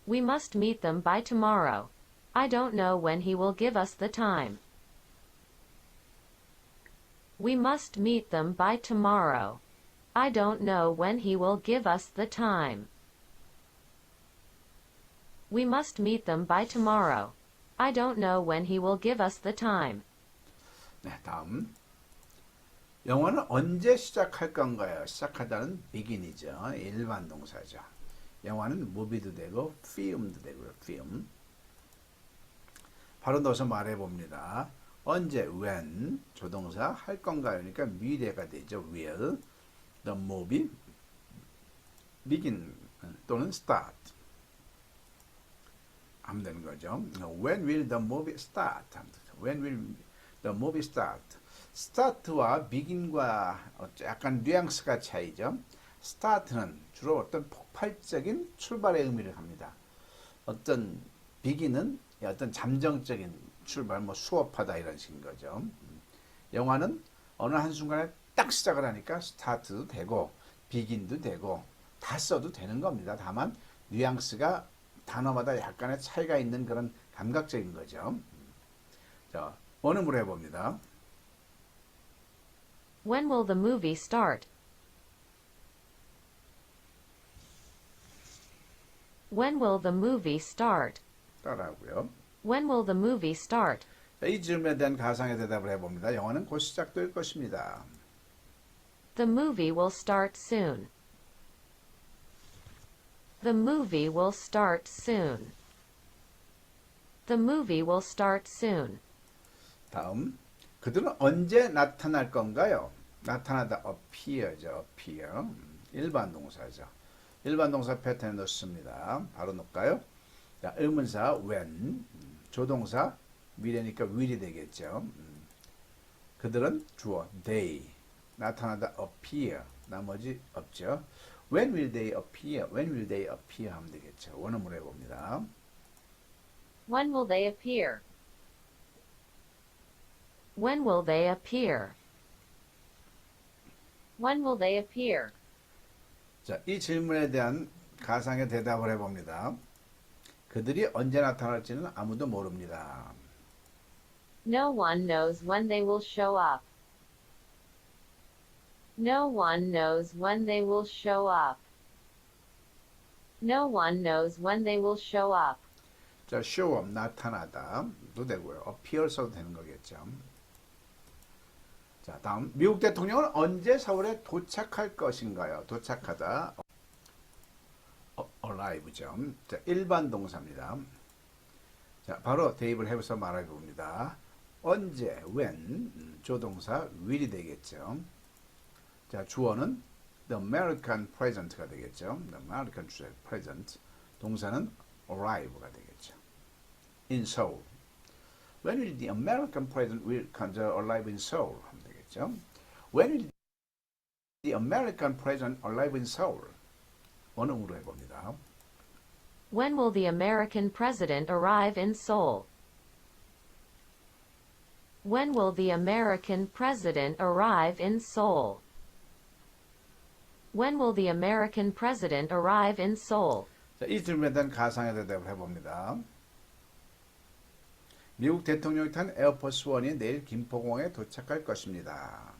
Speaker 4: We must meet them by tomorrow. I don't know when he will give us the time. We must meet them by tomorrow. I don't know when he will give us the time. We must meet them by tomorrow. I don't know when he will give us the time.
Speaker 5: 네, 다음. 영화는 언제 시작할 건가요? 시작하다는 begin이죠. 일반 동사죠. 영화는 movie도 되고 film도 되고요. film. 바로 넣어서 말해봅니다. 언제, when, 조동사 할 건가요? 그러니까 미래가 되죠. will. The movie begin 또는 start 하면 되는 거죠. When will the movie start? When will the movie start? start와 begin과 약간 뉘앙스가 차이죠. start는 주로 어떤 폭발적인 출발의 의미를 합니다. 어떤 begin은 어떤 잠정적인 출발, 뭐 수업하다 이런 식인 거죠. 영화는 어느 한순간에 딱 시작을 하니까 start도 되고 begin도 되고 다 써도 되는 겁니다. 다만 뉘앙스가 단어마다 약간의 차이가 있는 그런 감각적인 거죠. 자, 원음으로 해봅니다.
Speaker 4: When will the movie start? When will the movie start?
Speaker 5: 따라하고요.
Speaker 4: When will the movie start?
Speaker 5: 자, 이 질문에 대한 가상의 대답을 해봅니다. 영화는 곧 시작될 것입니다.
Speaker 4: The movie will start soon. The movie will start soon. The movie will start soon.
Speaker 5: 다음, 그들은 언제 나타날 건가요? 나타나다 appear죠. appear. 일반 동사죠. 일반 동사 패턴에 넣습니다. 바로 넣을까요? 자, 의문사 when, 조동사 미래니까 will이 되겠죠. 그들은 주어 they, 나타나다 appear, 나머지 없죠. When will they appear? When will they appear? 하면 되겠죠. 원어문을 해봅니다.
Speaker 4: When will they appear? When will they appear? When will they appear?
Speaker 5: 자, 이 질문에 대한 가상의 대답을 해봅니다. 그들이 언제 나타날지는 아무도 모릅니다.
Speaker 4: No one knows when they will show up. No one knows when they will show up. No one knows when they will show up.
Speaker 5: 자, show up, 나타나다도 되고요. appear 써도 되는 거겠죠. 자, 다음. 미국 대통령은 언제 서울에 도착할 것인가요? 도착하다. arrive죠. 자, 일반 동사입니다. 자, 바로 대입을 해서 말해 봅니다. 언제, when, 조동사 will이 되겠죠. 자, 주어는 the American present가 되겠죠. the American present. 동사는 arrive가 되겠죠. in Seoul. When will the American president will arrive in Seoul? 하면 되겠죠. When will the American president arrive in Seoul? 원음으로 해봅니다.
Speaker 4: When will the American president arrive in Seoul? When will the American president arrive in Seoul? When will the American president arrive in Seoul?
Speaker 5: 자, 이 질문에 대한 가상의 대답을 해봅니다. 미국 대통령이 탄 에어포스 원이 내일 김포공항에 도착할 것입니다.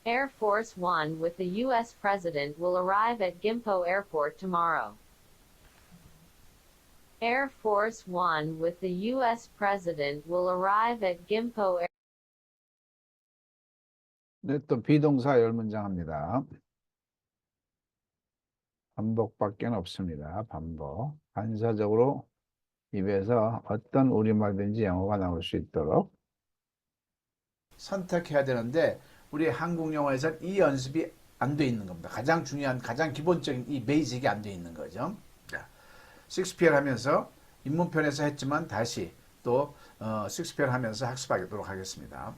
Speaker 4: Air Force One with the U.S. President will arrive at Gimpo Airport tomorrow. Air Force One with the U.S. President will arrive at Gimpo Air.
Speaker 1: 네, 또 비동사 열문장 합니다. 반복밖에 없습니다. 반복. 반사적으로 입에서 어떤 우리말든지 영어가 나올 수 있도록.
Speaker 5: 선택해야 되는데 우리 한국 영어에서는 이 연습이 안 돼 있는 겁니다. 가장 중요한, 가장 기본적인 이 베이직이 안 돼 있는 거죠. 자, 식스피어를 하면서 입문편에서 했지만 다시 또 식스피어를 하면서 학습하도록 하겠습니다.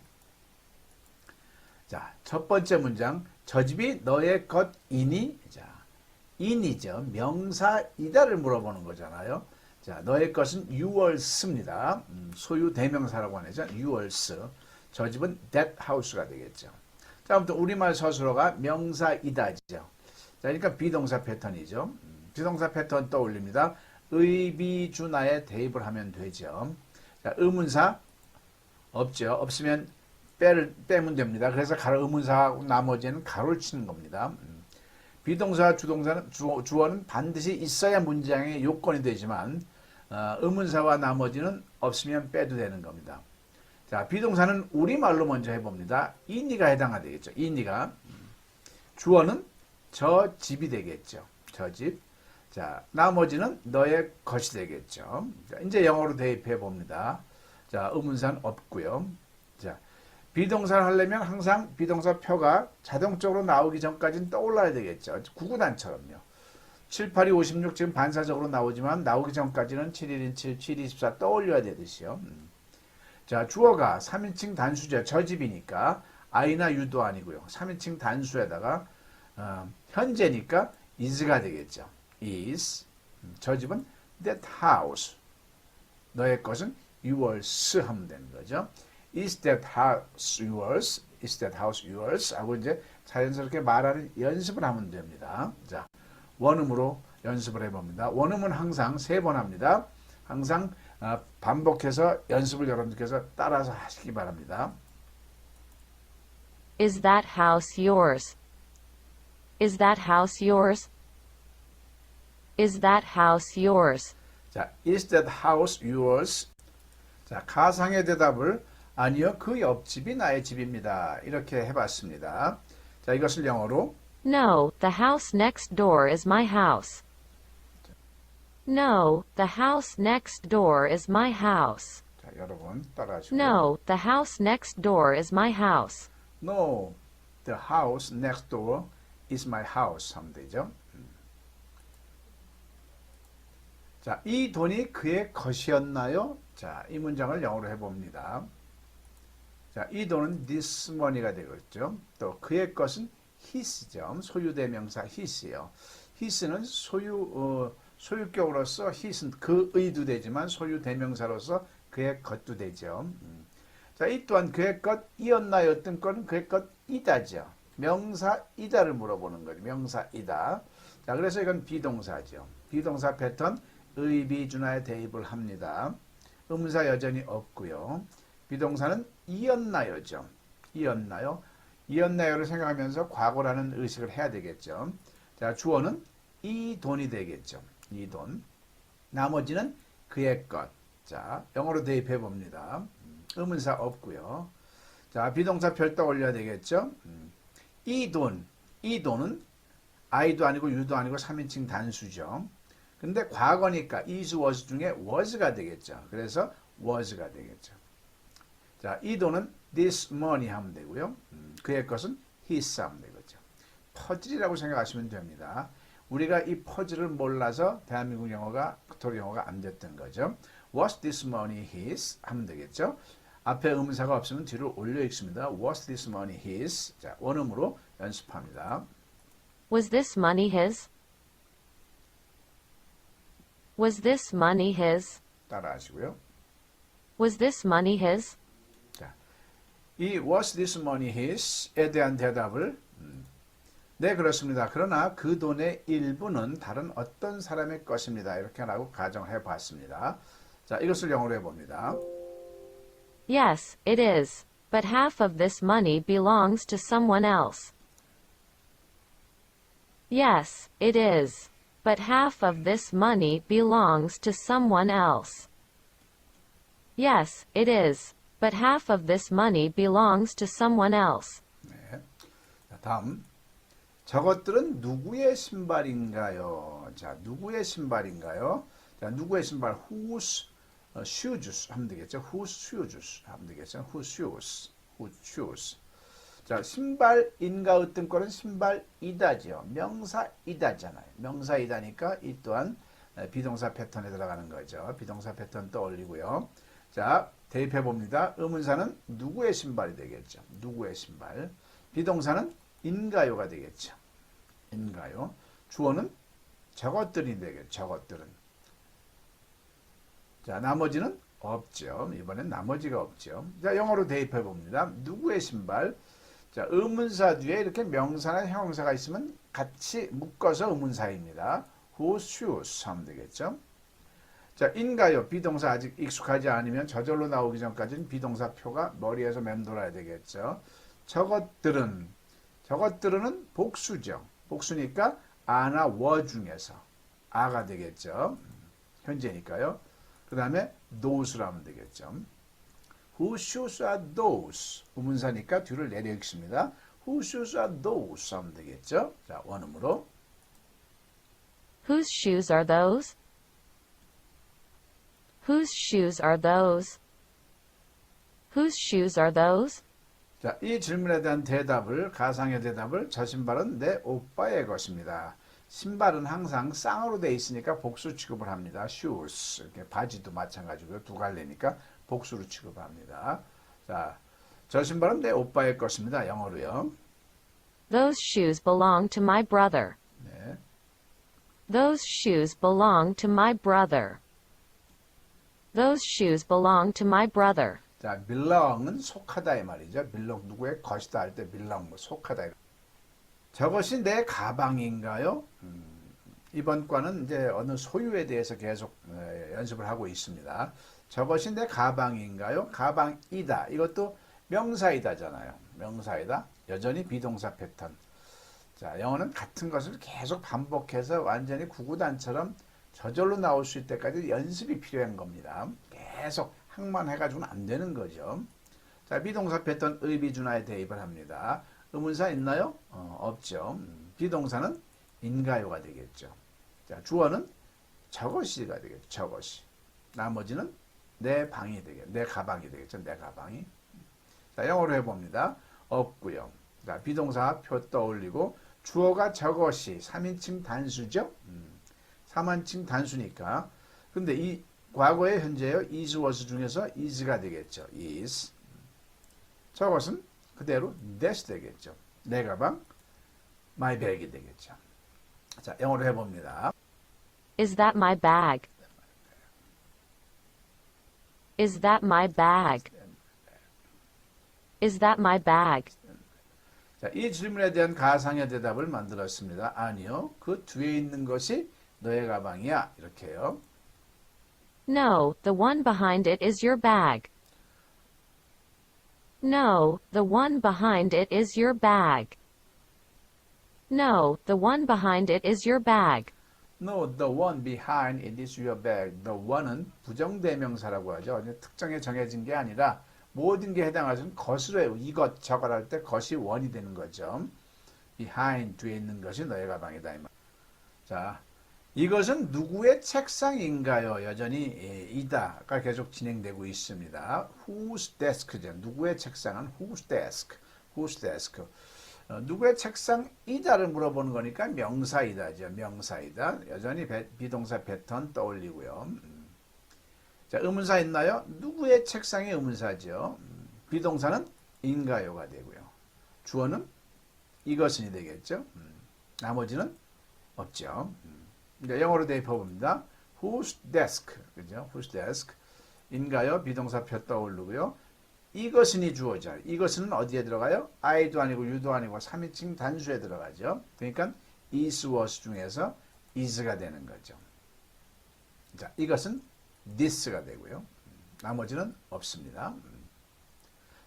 Speaker 5: 자, 첫 번째 문장. 저 집이 너의 것이니? 자, in이죠. 명사이다를 물어보는 거잖아요. 자, 너의 것은 yours입니다. 소유 대명사라고 하죠. yours. 저 집은 that house가 되겠죠. 자, 아무튼 우리말 서술어가 명사이다죠. 자, 그러니까 비동사 패턴이죠. 비동사 패턴 떠올립니다. 의비주나에 대입을 하면 되죠. 자, 의문사 없죠. 없으면 빼면 됩니다. 그래서 가로 의문사하고 나머지는 가로를 치는 겁니다. 비동사와 주동사는 주어는 반드시 있어야 문장의 요건이 되지만 의문사와 나머지는 없으면 빼도 되는 겁니다. 자, 비동사는 우리말로 먼저 해봅니다. 이니가 해당하되겠죠. 이니가. 주어는 저 집이 되겠죠. 저 집. 자, 나머지는 너의 것이 되겠죠. 자, 이제 영어로 대입해 봅니다. 자, 의문사는 없고요. 자, 비동사를 하려면 항상 비동사 표가 자동적으로 나오기 전까지는 떠올라야 되겠죠. 구구단처럼요. 7, 8, 2, 56 지금 반사적으로 나오지만 나오기 전까지는 7, 1인 7, 7, 24 떠올려야 되듯이요. 자, 주어가 3인칭 단수죠. 저 집이니까 I나 U도 아니고요. 3인칭 단수에다가 현재니까 is가 되겠죠. is. 저 집은 that house. 너의 것은 yours 하면 되는 거죠. Is that house yours? Is that house yours? 하고 이제 자연스럽게 말하는 연습을 하면 됩니다. 자, 원음으로 연습을 해봅니다. 원음은 항상 3번 합니다. 항상 반복해서 연습을 여러분들께서 따라서 하시기 바랍니다.
Speaker 4: Is that house yours? Is that house yours? Is that house yours?
Speaker 5: 자, is that house yours? 자, 가상의 대답을 아니요, 그 옆집이 나의 집입니다. 이렇게 해봤습니다. 자, 이것을 영어로
Speaker 4: No, the house next door is my house. No, the house next door is my house.
Speaker 5: 자, 여러분 따라하시고요.
Speaker 4: No, the house next door is my house.
Speaker 5: No, the house next door is my house 하면 되죠. 자, 이 돈이 그의 것이었나요? 자, 이 문장을 영어로 해봅니다. 자, 이 돈은 this money가 되겠죠. 또 그의 것은 his죠. 소유대명사 his요. his는 소유격으로서 his은 그의도 되지만 소유대명사로서 그의 것도 되죠. 자, 이 또한 그의 것이었나요? 어떤 것은 그의 것이다죠. 명사이다를 물어보는 거죠. 명사이다. 자, 그래서 이건 비동사죠. 비동사 패턴 의비준하에 대입을 합니다. 의문사 여전히 없고요. 비동사는 이었나요죠. 이었나요? 이었나요를 생각하면서 과거라는 의식을 해야 되겠죠. 자, 주어는 이 돈이 되겠죠. 이 돈. 나머지는 그의 것. 자, 영어로 대입해 봅니다. 의문사 없고요. 자, 비동사 별도 올려야 되겠죠. 이 돈은 I도 아니고 U도 아니고 3인칭 단수죠. 근데 과거니까 is, was 중에 was가 되겠죠. 그래서 was가 되겠죠. 자, 이 돈은 this money 하면 되고요. 그의 것은 his 하면 되겠죠. 퍼즐이라고 생각하시면 됩니다. 우리가 이 퍼즐을 몰라서 대한민국 영어가 그토록 영어가 안 됐던 거죠. Was this money his? 하면 되겠죠. 앞에 의문사가 없으면 뒤로 올려 읽습니다. Was this money his? 자, 원음으로 연습합니다.
Speaker 4: Was this money his? Was this money his?
Speaker 5: 따라하시고요.
Speaker 4: Was this money his?
Speaker 5: 이 was this money his에 대한 대답을 네, 그렇습니다. 그러나 그 돈의 일부는 다른 어떤 사람의 것입니다. 이렇게 라고 가정해 봤습니다. 자, 이것을 영어로 해봅니다.
Speaker 4: Yes, it is. But half of this money belongs to someone else. Yes, it is. but half of this money belongs to someone else. Yes, it is. But half of this money belongs to someone else.
Speaker 5: 네. 자, 다음. 저것들은 누구의 신발인가요? 자, 누구의 신발인가요? 자, 누구의 신발? Whose shoes 하면 되겠죠? Whose shoes 하면 되겠죠? Whose shoes? Whose shoes? 자, 신발인가 어떤 거는 신발이다죠. 명사이다잖아요. 명사이다니까 이 또한 비동사 패턴에 들어가는 거죠. 비동사 패턴 떠올리고요. 자, 대입해 봅니다. 의문사는 누구의 신발이 되겠죠. 누구의 신발. 비동사는 인가요가 되겠죠. 인가요. 주어는 저것들이 되겠죠. 저것들은. 자, 나머지는 없죠. 이번엔 나머지가 없죠. 자, 영어로 대입해 봅니다. 누구의 신발. 자, 의문사 뒤에 이렇게 명사나 형용사가 있으면 같이 묶어서 의문사입니다. Whose shoes 하면 되겠죠. 자, 인가요. 비동사 아직 익숙하지 않으면 저절로 나오기 전까지는 비동사 표가 머리에서 맴돌아야 되겠죠. 저것들은 복수죠. 복수니까 아나 워 중에서 아가 되겠죠. 현재니까요. 그 다음에 those로 하면 되겠죠. Whose shoes are those? 의문사니까 뒤를 내려 읽습니다. Whose shoes are those? 하면 되겠죠. 자, 원음으로.
Speaker 4: Whose shoes are those? Whose shoes are those? Whose shoes are those?
Speaker 5: 자, 이 질문에 대한 대답을, 가상의 대답을, 저 신발은 내 오빠의 것입니다. 신발은 항상 쌍으로 돼 있으니까 복수 취급을 합니다. shoes. 이렇게 바지도 마찬가지고요. 두 갈래니까 복수로 취급합니다. 자, 저 신발은 내 오빠의 것입니다. 영어로요.
Speaker 4: Those shoes belong to my brother.
Speaker 5: 네.
Speaker 4: Those shoes belong to my brother. Those shoes belong to my brother.
Speaker 5: 자, belong은 속하다 이 말이죠. belong 누구의 것이다 할 때 belong 뭐 속하다. 저것이 내 가방인가요? 이번 과는 이제 어느 소유에 대해서 계속 연습을 하고 있습니다. 저것이 내 가방인가요? 가방이다. 이것도 명사이다잖아요. 명사이다. 여전히 비동사 패턴. 자, 영어는 같은 것을 계속 반복해서 완전히 구구단처럼 저절로 나올 수 있을 때까지 연습이 필요한 겁니다. 계속 항만해가지고는 안 되는 거죠. 자, 비동사 패턴 의비준하에 대입을 합니다. 의문사 있나요? 없죠. 비동사는 인가요가 되겠죠. 자, 주어는 저것이가 되겠죠. 저것이. 나머지는 내 방이 되겠죠. 내 가방이 되겠죠. 내 가방이. 자, 영어로 해봅니다. 없고요. 자, 비동사 표 떠올리고 주어가 저것이 3인칭 단수죠. 3인칭 단수니까. 근데 이 과거의 현재요. is, was 중에서 is가 되겠죠. is. 저것은 그대로 that 되겠죠. 내 가방, my bag이 되겠죠. 자, 영어로 해봅니다.
Speaker 4: Is that my bag? Is that my bag? Is that my bag?
Speaker 5: 자, 이 질문에 대한 가상의 대답을 만들었습니다. 아니요. 그 뒤에 있는 것이 너의 가방이야. 이렇게요.
Speaker 4: No, the one behind it is your bag. No, the one behind it is your bag. No, the one behind it is your bag.
Speaker 5: No, the one behind it is your bag. The one은 부정대명사라고 하죠. 특정에 정해진 게 아니라 모든 게 해당하는 것으로 해요. 이것, 저것 할 때 것이 원이 되는 거죠. behind, 뒤에 있는 것이 너의 가방이다. 이 말. 자, 이것은 누구의 책상인가요? 여전히 이다가 계속 진행되고 있습니다. Whose desk죠. 누구의 책상은 whose desk. Whose desk. 누구의 책상이다를 물어보는 거니까 명사이다죠. 명사이다. 여전히 비동사 패턴 떠올리고요. 자, 의문사 있나요? 누구의 책상이 의문사죠. 비동사는 인가요가 되고요. 주어는 이것은이 되겠죠. 나머지는 없죠. 이제 영어로 대입해 봅니다. Whose desk, 그죠? Whose desk. 인가요? 비동사 표 떠오르고요. 이것은이 주어죠. 이것은 어디에 들어가요? I도 아니고 U도 아니고 3인칭 단수에 들어가죠. 그러니까 is, was 중에서 is가 되는 거죠. 자, 이것은 this가 되고요. 나머지는 없습니다.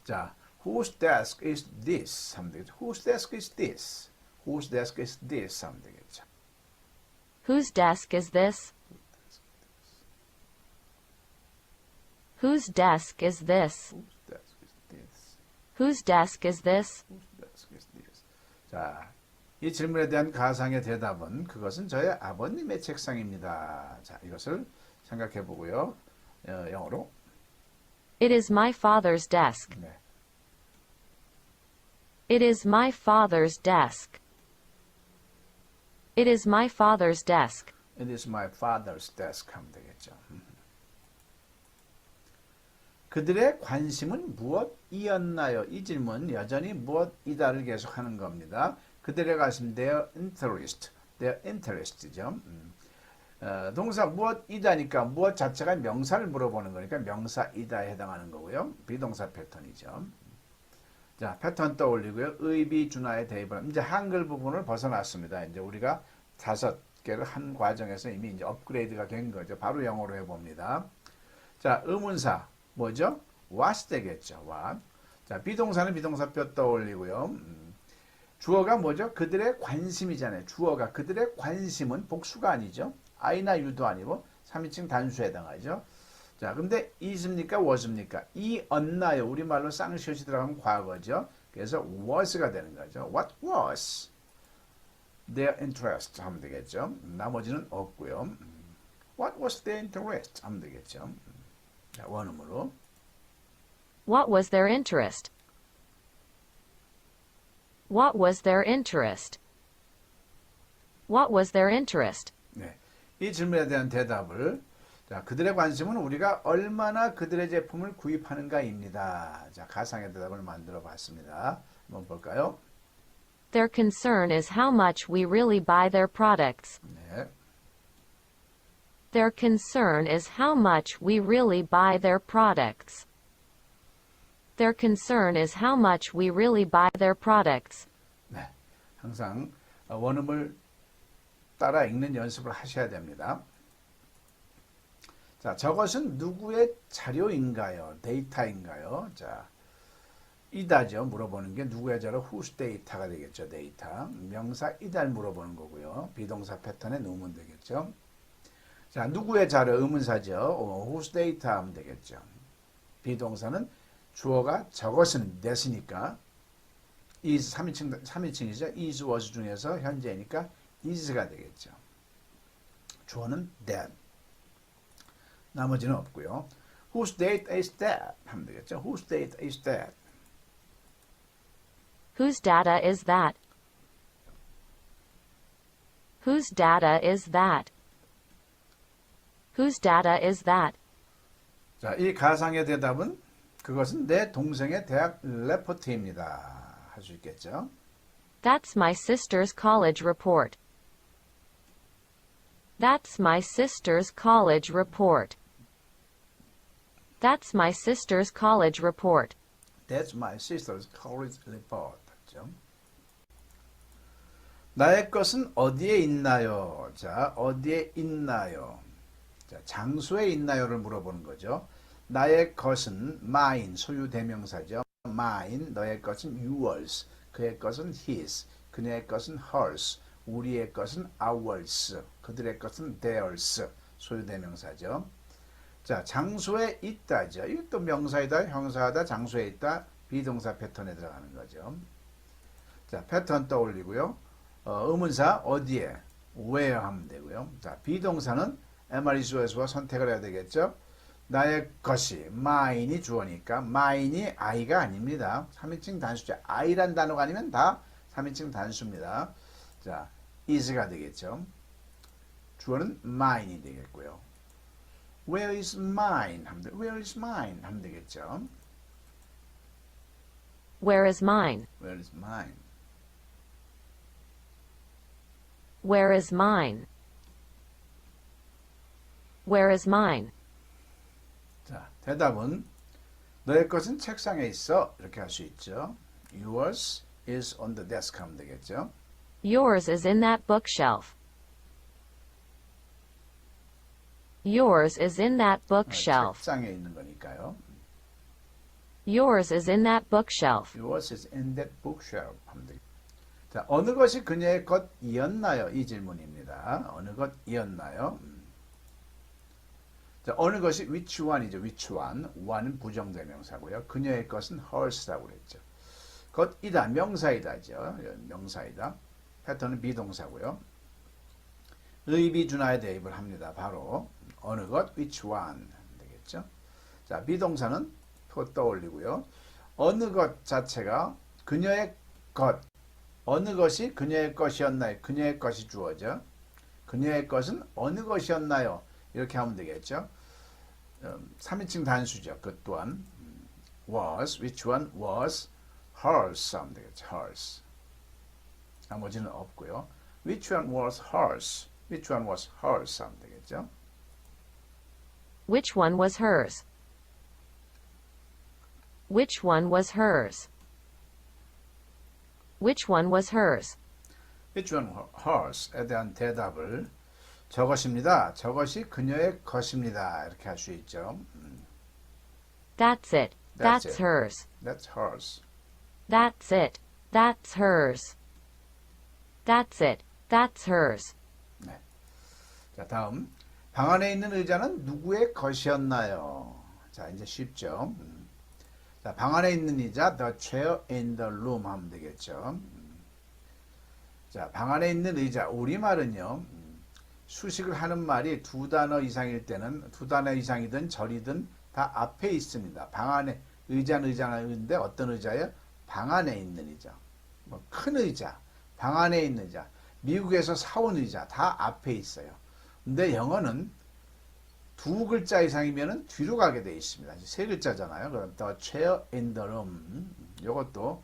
Speaker 5: 자, whose desk is this? 하면 되겠죠. Whose desk is this? Whose desk is this? 하면 되겠죠.
Speaker 4: Whose desk is this? Whose desk is this?
Speaker 5: Whose desk is this?
Speaker 4: Whose desk is this?
Speaker 5: Whose desk is this? 자, 이 질문에 대한 가상의 대답은 그것은 저의 아버님의 책상입니다. 자, 이것을 생각해 보고요. 영어로.
Speaker 4: It is my father's desk.
Speaker 5: 네.
Speaker 4: It is my father's desk. It is my father's desk.
Speaker 5: It is my father's desk 하면 되겠죠. 그들의 관심은 무엇이었나요? 이 질문 여전히 무엇이다를 계속하는 겁니다. 그들의 관심, their interest죠. 동사 무엇이다니까 무엇 자체가 명사를 물어보는 거니까 명사이다에 해당하는 거고요. 비동사 패턴이죠. 자, 패턴 떠올리고요. 의비, 준하의 대입을 이제 한글 부분을 벗어났습니다. 이제 우리가 5개를 한 과정에서 이미 이제 업그레이드가 된 거죠. 바로 영어로 해봅니다. 자, 의문사 뭐죠? was 되겠죠. what. 자, 비동사는 비동사표 떠올리고요. 주어가 뭐죠? 그들의 관심이잖아요. 주어가 그들의 관심은 복수가 아니죠. I나 U도 아니고 3인칭 단수에 해당하죠. 자, 근데 is입니까? was입니까? 이었나요? 우리말로 쌍시옷이 들어가면 과거죠. 그래서 was가 되는 거죠. What was their interest? 하면 되겠죠. 나머지는 없고요. What was their interest? 하면 되겠죠. 자, 원음으로.
Speaker 4: What was their interest? What was their interest? What was their interest?
Speaker 5: 네, 이 질문에 대한 대답을 자, 그들의 관심은 우리가 얼마나 그들의 제품을 구입하는가입니다. 자, 가상의 대답을 만들어 봤습니다. 한번 볼까요?
Speaker 4: Their concern is how much we really buy their products.
Speaker 5: 네.
Speaker 4: Their concern is how much we really buy their products. Their concern is how much we really buy their products.
Speaker 5: 네. 항상 원음을 따라 읽는 연습을 하셔야 됩니다. 자, 저것은 누구의 자료인가요? 데이터인가요? 자, 이다죠. 물어보는 게 누구의 자료? whose data가 되겠죠. 데이터. 명사 이다를 물어보는 거고요. 비동사 패턴에 넣으면 되겠죠. 자, 누구의 자료? 의문사죠. whose data 하면 되겠죠. 비동사는 주어가 저것은 that이니까 is 3인칭이죠. is was 중에서 현재니까 is가 되겠죠. 주어는 that. 나머지는 없고요. Whose date is that? 하면 되겠죠. Whose date is that?
Speaker 4: Whose data is that? Whose data is that? Whose data is that?
Speaker 5: 자, 이 가상의 대답은 그것은 내 동생의 대학 레포트입니다. 할 수 있겠죠.
Speaker 4: That's my sister's college report. That's my sister's college report. That's my sister's college report.
Speaker 5: That's my sister's college report. 그렇죠? 나의 것은 어디에 있나요? 자, 어디에 있나요? 자, 장소에 있나요를 물어보는 거죠. 나의 것은 mine, 소유 대명사죠. mine, 너의 것은 yours, 그의 것은 his, 그녀의 것은 hers, 우리의 것은 ours, 그들의 것은 theirs, 소유 대명사죠. 자, 장소에 있다죠. 이것도 명사이다, 형사하다, 장소에 있다, 비동사 패턴에 들어가는 거죠. 자, 패턴 떠올리고요. 의문사 어디에, where 하면 되고요. 자, 비동사는 MRES와 선택을 해야 되겠죠. 나의 것이 mine이 주어니까 mine이 I가 아닙니다. 3인칭 단수죠. I란 단어가 아니면 다 3인칭 단수입니다. 자, is가 되겠죠. 주어는 mine이 되겠고요. Where is mine? 하면 돼. Where is mine? 하면 되겠죠.
Speaker 4: Where is mine?
Speaker 5: Where is mine?
Speaker 4: Where is mine? Where is mine?
Speaker 5: 자, 대답은 너의 것은 책상에 있어. 이렇게 할 수 있죠. Yours is on the desk 하면 되겠죠.
Speaker 4: Yours is in that bookshelf. Yours is in that bookshelf.
Speaker 5: 책상에 있는 거니까요.
Speaker 4: Yours is in that bookshelf.
Speaker 5: Yours is in that bookshelf 하면 되겠죠. 자, 어느 것이 그녀의 것이었나요? 이 질문입니다. 어느 것이었나요? 자, 어느 것이 which one이죠. which one. one은 부정대명사고요. 그녀의 것은 hers라고 그랬죠. 것이다. 명사이다죠. 명사이다. 패턴은 비동사고요. 의비준하에 대입을 합니다. 바로 어느 것 which one 되겠죠. 자, 비동사는 표 떠올리고요. 어느 것 자체가 그녀의 것. 어느 것이 그녀의 것이었나요? 그녀의 것이 주어져. 그녀의 것은 어느 것이었나요? 이렇게 하면 되겠죠. 3인칭 단수죠. 그 또한 was, which one was hers 하면 되겠죠. hers. 나머지는 없고요. which one was hers? which one was hers 하면 되겠죠.
Speaker 4: Which one was hers? Which one was hers? Which one was hers?
Speaker 5: which one was hers에 대한 대답을 저것입니다. 저것이 그녀의 것입니다. 이렇게 할 수 있죠.
Speaker 4: That's it.
Speaker 5: That's
Speaker 4: That's
Speaker 5: it.
Speaker 4: hers.
Speaker 5: That's hers.
Speaker 4: That's it. That's hers. That's it. That's hers.
Speaker 5: 자, 다음. 방 안에 있는 의자는 누구의 것이었나요? 자, 이제 쉽죠. 자, 방 안에 있는 의자, the chair in the room 하면 되겠죠. 자, 방 안에 있는 의자, 우리말은요, 수식을 하는 말이 두 단어 이상일 때는, 두 단어 이상이든 절이든 다 앞에 있습니다. 방 안에, 의자는 의자인데 어떤 의자예요? 방 안에 있는 의자. 뭐 큰 의자, 방 안에 있는 의자, 미국에서 사온 의자, 다 앞에 있어요. 근데 영어는 두 글자 이상이면 뒤로 가게 되어 있습니다. 세 글자잖아요. 그럼 the chair in the room. 이것도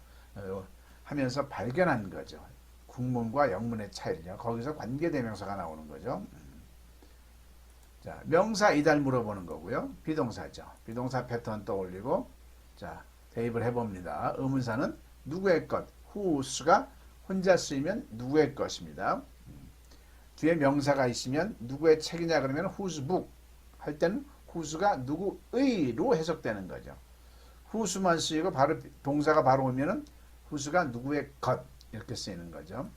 Speaker 5: 하면서 발견한 거죠. 국문과 영문의 차이죠. 거기서 관계대명사가 나오는 거죠. 자, 명사 이달 물어보는 거고요. 비동사죠. 비동사 패턴 떠올리고 자, 대입을 해봅니다. 의문사는 누구의 것, whose가 혼자 쓰이면 누구의 것입니다. 뒤에 명사가 있으면 누구의 책이냐 그러면 whose book 할 때는 whose가 누구의로 해석되는 거죠. whose만 쓰이고 바로 동사가 바로 오면은 whose가 누구의 것 이렇게 쓰이는 거죠.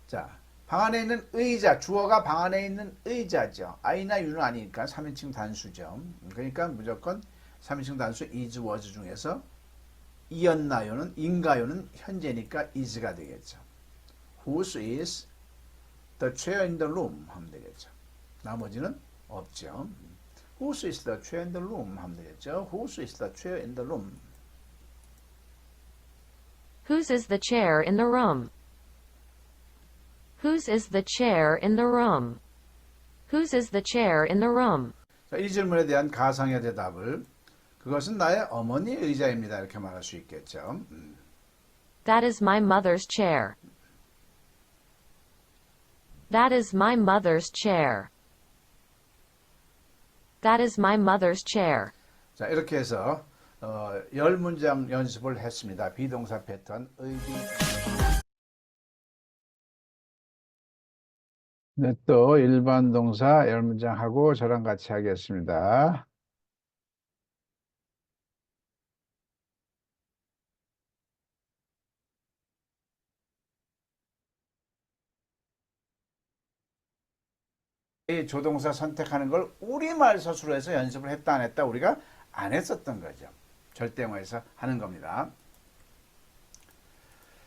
Speaker 5: 자, 방 안에 있는 의자, 주어가 방 안에 있는 의자죠. I나 U는 아니니까 3인칭 단수죠. 그러니까 무조건 3인칭 단수 is, was 중에서 이었나요는 인가요는 현재니까 is가 되겠죠. Whose is the chair in the room 하면 되겠죠. 나머지는 없죠. Whose is the chair in the room 하면 되겠죠. Whose is the chair in the room.
Speaker 4: Whose is the chair in the room? Whose is the chair in the room? Whose is the chair in the room?
Speaker 5: 자, 이 질문에 대한 가상의 대답을 그것은 나의 어머니 의자입니다. 이렇게 말할 수 있겠죠.
Speaker 4: That is my mother's chair. That is my mother's chair. That is my mother's chair.
Speaker 5: 자, 이렇게 해서 10문장 연습을 했습니다. 비동사 패턴, 의비. 네, 또 일반 동사 10문장 하고 저랑 같이 하겠습니다. 이 조동사 선택하는 걸 우리말 서술로 해서 연습을 했다 안 했다 우리가 안 했었던 거죠. 절대어에서 하는 겁니다.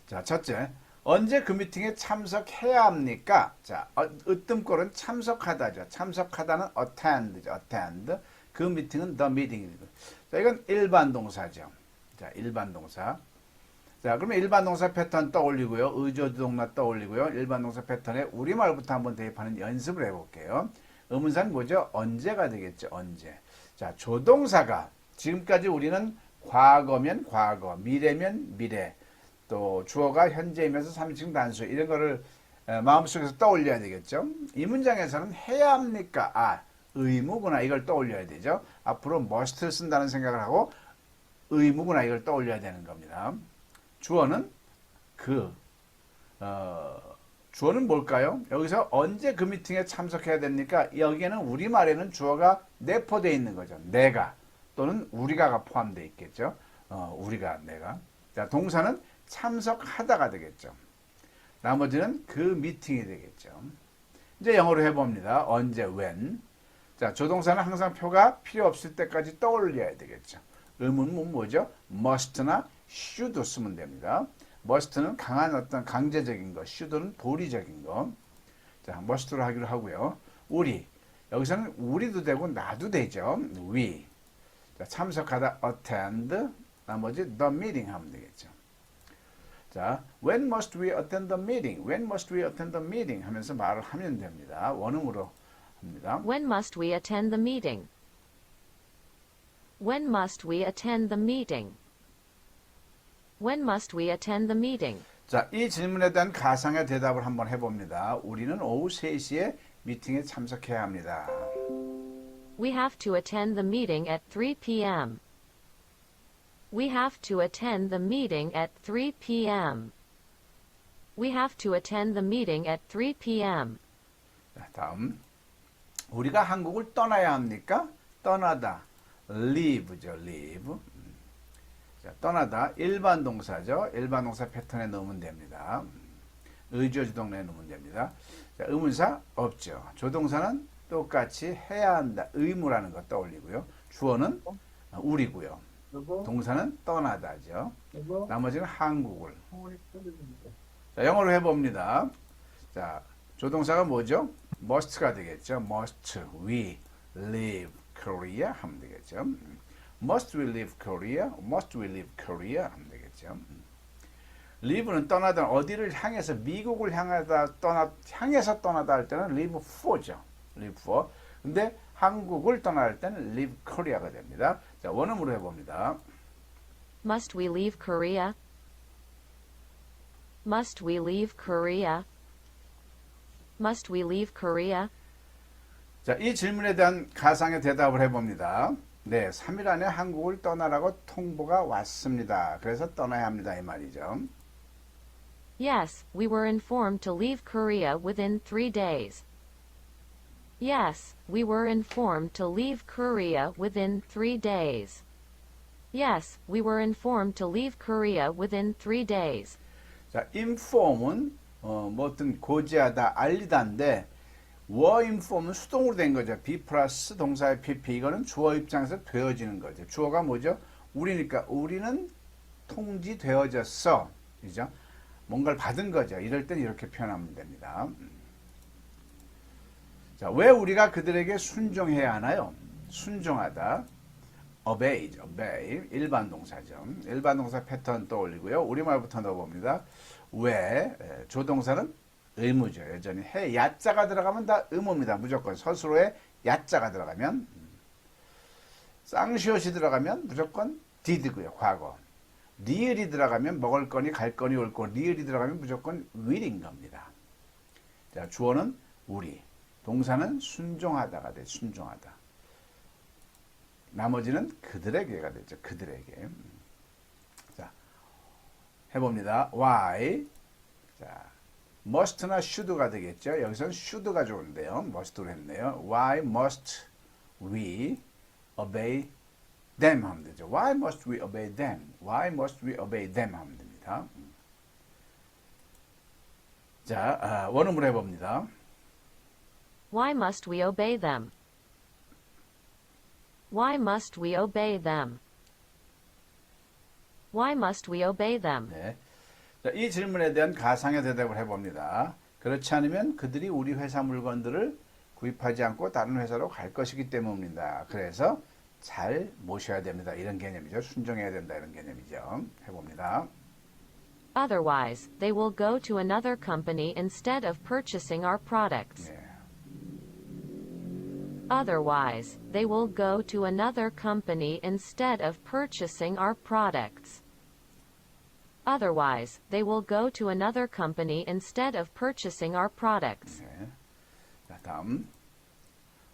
Speaker 5: 자, 첫째, 언제 그 미팅에 참석해야 합니까? 자, 으뜸꼴은 참석하다죠. 참석하다는 attend죠. attend. 그 미팅은 the meeting이고. 자, 이건 일반 동사죠. 자, 일반 동사. 자, 그러면 일반 동사 패턴 떠올리고요. 의조주동사 떠올리고요. 일반 동사 패턴에 우리말부터 한번 대입하는 연습을 해볼게요. 의문사는 뭐죠? 언제가 되겠죠. 언제. 자, 조동사가 지금까지 우리는 과거면 과거, 미래면 미래, 또 주어가 현재이면서 3인칭 단수 이런 거를 마음속에서 떠올려야 되겠죠. 이 문장에서는 해야 합니까? 아, 의무구나 이걸 떠올려야 되죠. 앞으로 must를 쓴다는 생각을 하고 의무구나 이걸 떠올려야 되는 겁니다. 주어는 주어는 뭘까요? 여기서 언제 그 미팅에 참석해야 됩니까? 여기에는 우리말에는 주어가 내포되어 있는 거죠. 내가 또는 우리가가 포함되어 있겠죠. 우리가, 내가. 자, 동사는 참석하다가 되겠죠. 나머지는 그 미팅이 되겠죠. 이제 영어로 해봅니다. 언제, when. 자, 조동사는 항상 표가 필요 없을 때까지 떠올려야 되겠죠. 의문문 뭐죠? must나 should 쓰면 됩니다. must는 강한 어떤 강제적인 거, should는 도리적인 거. 자, must로 하기로 하고요. 우리. 여기서는 우리도 되고 나도 되죠. we. 자, 참석하다 attend. 나머지 the meeting 하면 되겠죠. 자, when must we attend the meeting? When must we attend the meeting? 하면서 말을 하면 됩니다. 원음으로 합니다.
Speaker 4: When must we attend the meeting? When must we attend the meeting? When must we attend the meeting?
Speaker 5: 자, 이 질문에 대한 가상의 대답을 한번 해봅니다. 우리는 오후 3시에 미팅에 참석해야 합니다.
Speaker 4: We have to attend the meeting at 3 p.m. We have to attend the meeting at 3 p.m. We have to attend the meeting at 3 p.m.
Speaker 5: 자, 다음. 우리가 한국을 떠나야 합니까? 떠나다. leave죠, leave. 자, 떠나다. 일반 동사죠. 일반 동사 패턴에 넣으면 됩니다. 의조주동사에 넣으면 됩니다. 자, 의문사 없죠. 조동사는 똑같이 해야 한다. 의무라는 거 떠올리고요. 주어는 우리고요. 동사는 떠나다죠. 나머지는 한국을. 자, 영어로 해봅니다. 자, 조동사가 뭐죠? must가 되겠죠. must we leave Korea 하면 되겠죠. must we leave Korea? must we leave Korea 하면 되겠죠. leave는 떠나다. 어디를 향해서 미국을 향해서 떠나다 할 때는 leave for죠. leave for. 근데 한국을 떠날 때는 leave Korea가 됩니다. 자, 원음으로 해봅니다.
Speaker 4: Must we leave Korea? Must we leave Korea? Must we leave Korea?
Speaker 5: 자, 이 질문에 대한 가상의 대답을 해봅니다. 네, 3일 안에 한국을 떠나라고 통보가 왔습니다. 그래서 떠나야 합니다. 이 말이죠.
Speaker 4: Yes, we were informed to leave Korea within 3 days. Yes, we were informed to leave Korea within 3 days. Yes, we were informed to leave Korea within 3 days.
Speaker 5: 자, inform은 뭐 어떤 고지하다, 알리다인데 were inform은 수동으로 된 거죠. be 플러스 동사의 pp. 이거는 주어 입장에서 되어지는 거죠. 주어가 뭐죠? 우리니까 우리는 통지되어졌어. 그죠? 뭔가를 받은 거죠. 이럴 땐 이렇게 표현하면 됩니다. 자, 왜 우리가 그들에게 순종해야 하나요? 순종하다. obey, obey. 일반 동사죠. 일반 동사 패턴 떠올리고요. 우리말부터 넣어봅니다. 왜? 조동사는 의무죠. 여전히 해 야자가 들어가면 다 의무입니다. 무조건 서술어에 야자가 들어가면 쌍시옷이 들어가면 무조건 did고요. 과거. 리을이 들어가면 먹을 거니 갈 거니 올 거. 리을이 들어가면 무조건 will인 겁니다. 자, 주어는 우리. 동사는 순종하다가 돼. 순종하다. 나머지는 그들에게가 되죠. 그들에게. 자, 해봅니다. Why? 자, must나 should가 되겠죠. 여기서는 should가 좋은데요. must로 했네요. Why must we obey them 하면 되죠. Why must we obey them? Why must we obey them 하면 됩니다. 자, 원음으로 해봅니다.
Speaker 4: Why must we obey them? Why must we obey them? Why must we obey them?
Speaker 5: 네. 자, 이 질문에 대한 가상의 대답을 해봅니다. 그렇지 않으면 그들이 우리 회사 물건들을 구입하지 않고 다른 회사로 갈 것이기 때문입니다. 그래서 잘 모셔야 됩니다. 이런 개념이죠. 순종해야 된다. 이런 개념이죠. 해봅니다.
Speaker 4: Otherwise, they will go to another company instead of purchasing our products.
Speaker 5: 네.
Speaker 4: Otherwise, they will go to another company instead of purchasing our products. Otherwise, they will go to another company instead of purchasing our products.
Speaker 5: 네. 자, 다음.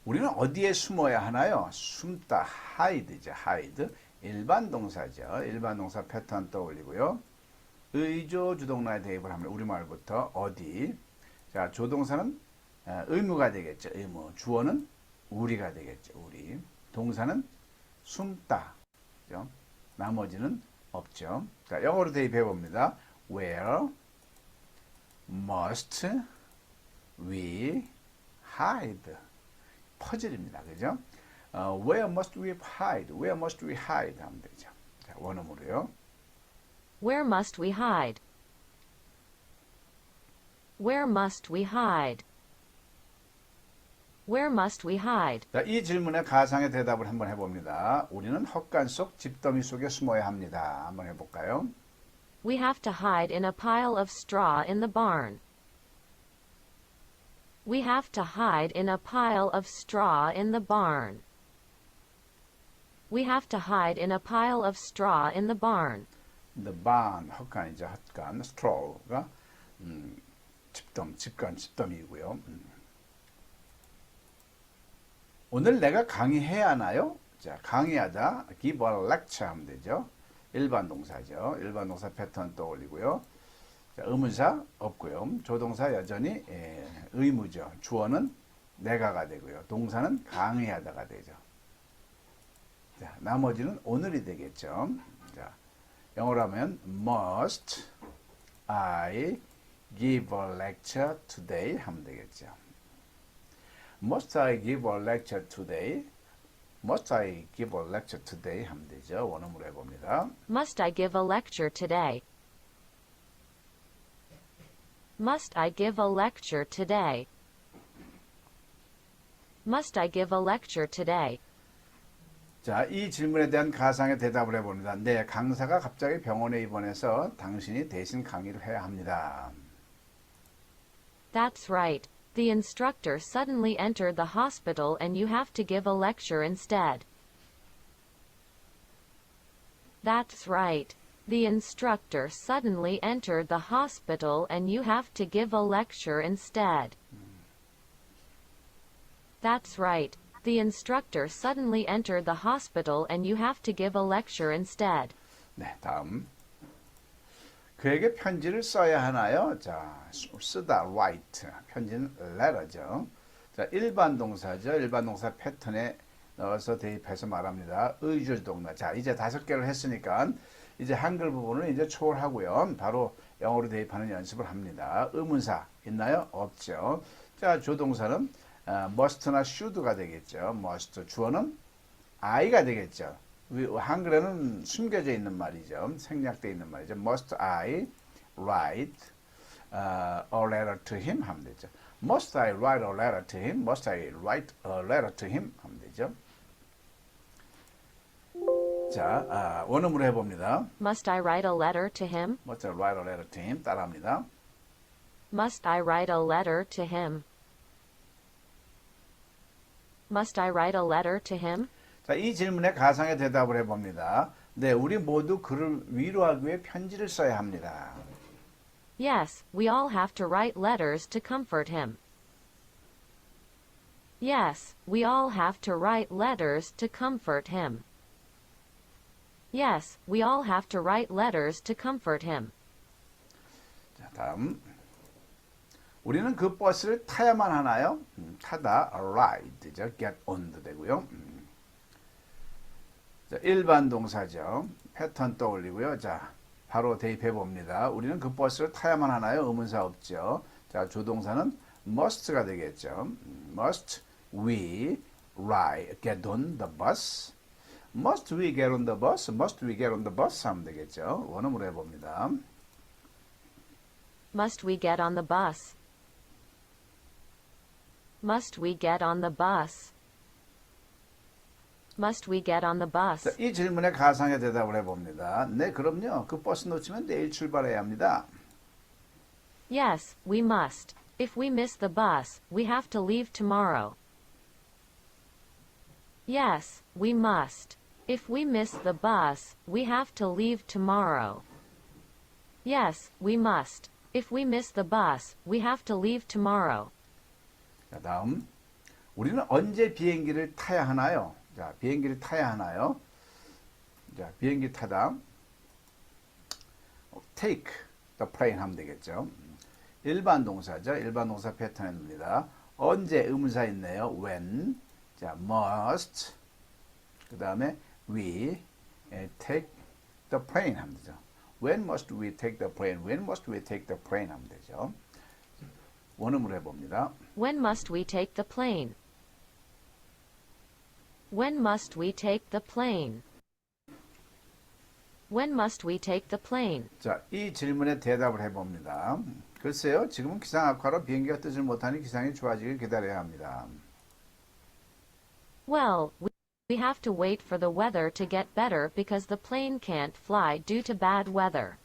Speaker 5: 우리는 어디에 숨어야 하나요? 숨다, hide죠. hide. 일반 동사죠. 일반 동사 패턴 떠올리고요. 의조 주동사에 대입을 합니다. 우리말부터 어디. 자, 조동사는 의무가 되겠죠. 의무. 주어는 우리가 되겠죠. 우리. 동사는 숨다. 그죠? 나머지는 없죠. 자, 영어로 대입해 봅니다. Where must we hide? 퍼즐입니다. 그죠? Where must we hide? Where must we hide? 하면 되죠. 자, 원어으로요.
Speaker 4: Where must we hide? Where must we hide? Where must we hide?
Speaker 5: 자, 이 질문에 가상의 대답을 한번 해봅니다. 우리는 헛간 속 집더미 속에 숨어야 합니다. 한번 해볼까요?
Speaker 4: We have to hide in a pile of straw in the barn. We have to hide in a pile of straw in the barn. We have to hide in a pile of straw in the barn.
Speaker 5: The barn, 헛간이죠. 헛간, straw가 집더미이고요. 오늘 내가 강의해야 하나요? 자, 강의하다, give a lecture 하면 되죠. 일반 동사죠. 일반 동사 패턴 떠올리고요. 자, 의문사 없고요. 조동사 여전히 의무죠. 주어는 내가가 되고요. 동사는 강의하다가 되죠. 자, 나머지는 오늘이 되겠죠. 자, 영어로 하면 must I give a lecture today 하면 되겠죠. Must I give a lecture today? Must I give a lecture today? 하면 되죠. 원어으로 해봅니다.
Speaker 4: Must I give a lecture today? Must I give a lecture today? Must I give a lecture today?
Speaker 5: 자, 이 질문에 대한 가상의 대답을 해봅니다. 네, 강사가 갑자기 병원에 입원해서 당신이 대신 강의를 해야 합니다.
Speaker 4: That's right. The instructor suddenly entered the hospital and you have to give a lecture instead. That's right. The instructor suddenly entered the hospital and you have to give a lecture instead. That's right. The instructor suddenly entered the hospital and you have to give a lecture instead.
Speaker 5: 네, 다음. 그에게 편지를 써야 하나요? 자, 쓰다, write. 편지는 letter죠. 자, 일반 동사죠. 일반 동사 패턴에 넣어서 대입해서 말합니다. 의주 동사. 자, 이제 5개를 했으니까 이제 한글 부분을 이제 초월하고요. 바로 영어로 대입하는 연습을 합니다. 의문사 있나요? 없죠. 자, 조동사는 must나 should가 되겠죠. must. 주어는 I가 되겠죠. 한글에는 숨겨져 있는 말이죠. 생략되어 있는 말이죠. Must I write a letter to him? 하면 되죠. Must I write a letter to him? Must I write a letter to him? 하면 되죠. 자, 원어으로 해봅니다.
Speaker 4: Must I write a letter to him?
Speaker 5: Must I write a letter to him? 따라합니다.
Speaker 4: Must I write a letter to him? Must I write a letter to him?
Speaker 5: 자, 이 질문에 가상의 대답을 해봅니다. 네, 우리 모두 그를 위로하기 위해 편지를 써야 합니다.
Speaker 4: Yes, we all have to write letters to comfort him. Yes, we all have to write letters to comfort him. Yes, we all have to write letters to comfort him.
Speaker 5: 자, 다음. 우리는 그 버스를 타야만 하나요? 타다, ride죠. get on도 되고요. 자, 일반 동사죠. 패턴 떠올리고요. 자, 바로 대입해 봅니다. 우리는 그 버스를 타야만 하나요? 의문사 없죠. 자, 조동사는 must가 되겠죠. Must we get on the bus? Must we get on the bus? Must we get on the bus? 하면 되겠죠. 원어으로 해봅니다.
Speaker 4: Must we get on the bus? Must we get on the bus? Must we get on the bus?
Speaker 5: 자, 이 질문에 가상의 대답을 해봅니다. 네, 그럼요. 그 버스 놓치면 내일 출발해야 합니다.
Speaker 4: Yes, we must. If we miss the bus, we have to leave tomorrow. Yes, we must. If we miss the bus, we have to leave tomorrow. Yes, we must. If we miss the bus, we have to leave tomorrow.
Speaker 5: 자, 다음. 우리는 언제 비행기를 타야 하나요? 자, 비행기를 타야 하나요? 자, 비행기 타다. take the plane 하면 되겠죠. 일반 동사죠. 일반 동사 패턴에 놉니다. 언제 의문사 있네요. when. 자, must. 그 다음에 we take the plane 하면 되죠. When must we take the plane? When must we take the plane 하면 되죠. 원음으로 해봅니다.
Speaker 4: When must we take the plane? When must we take the plane? When must we take the plane?
Speaker 5: 자, 이 질문에 대답을 해봅니다. 글쎄요, 지금은 기상 악화로 비행기가 뜨질 못하니 기상이 좋아지길 기다려야 합니다.
Speaker 4: Well, we have to wait for the weather to get better because the plane can't fly due to bad weather.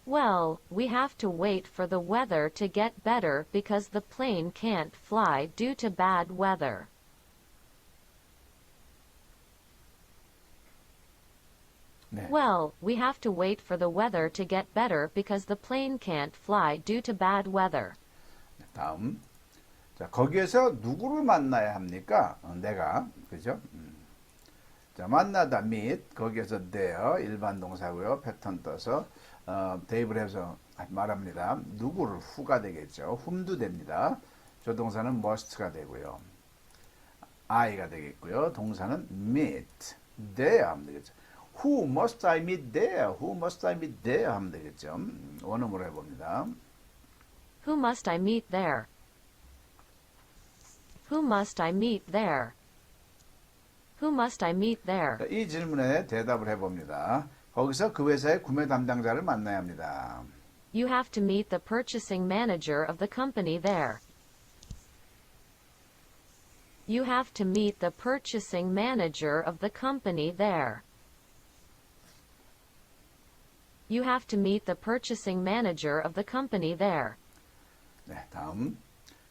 Speaker 4: Well, we have to wait for the weather to get better because the plane can't fly due to bad weather.
Speaker 5: 네.
Speaker 4: Well, we have to wait for the weather to get better because the plane can't fly due to bad weather.
Speaker 5: 다음. 자, 거기에서 누구를 만나야 합니까? 내가. 그죠? 자, 만나다 meet. 거기에서 there. 일반 동사고요. 패턴 떠서 대입을 해서 말합니다. 누구를 who가 되겠죠. whom도 됩니다. 조동사는 must가 되고요. I가 되겠고요. 동사는 meet. there 하면 되겠죠. Who must I meet there? Who must I meet there? 하면 되겠죠. 원음으로 해봅니다.
Speaker 4: Who must I meet there? Who must I meet there? Who must I meet there?
Speaker 5: 자, 이 질문에 대답을 해봅니다. 거기서 그 회사의 구매 담당자를 만나야 합니다.
Speaker 4: You have to meet the purchasing manager of the company there. You have to meet the purchasing manager of the company there. You have to meet the purchasing manager of the company there.
Speaker 5: 네, 다음.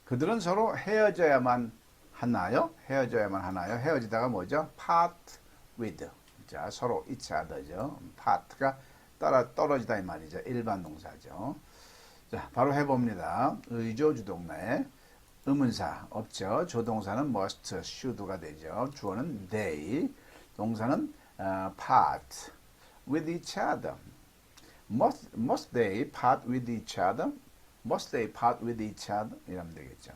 Speaker 5: 그들은 서로 헤어져야만 하나요? 헤어져야만 하나요? 헤어지다가 뭐죠? part with. 자, 서로 each other죠. part가 떨어지다 이 말이죠. 일반 동사죠. 자, 바로 해봅니다. 의조 주동사에 의문사 없죠. 조동사는 must, should가 되죠. 주어는 they. 동사는 part with each other. Must they part with each other? Must they part with each other? 이러면 되겠죠.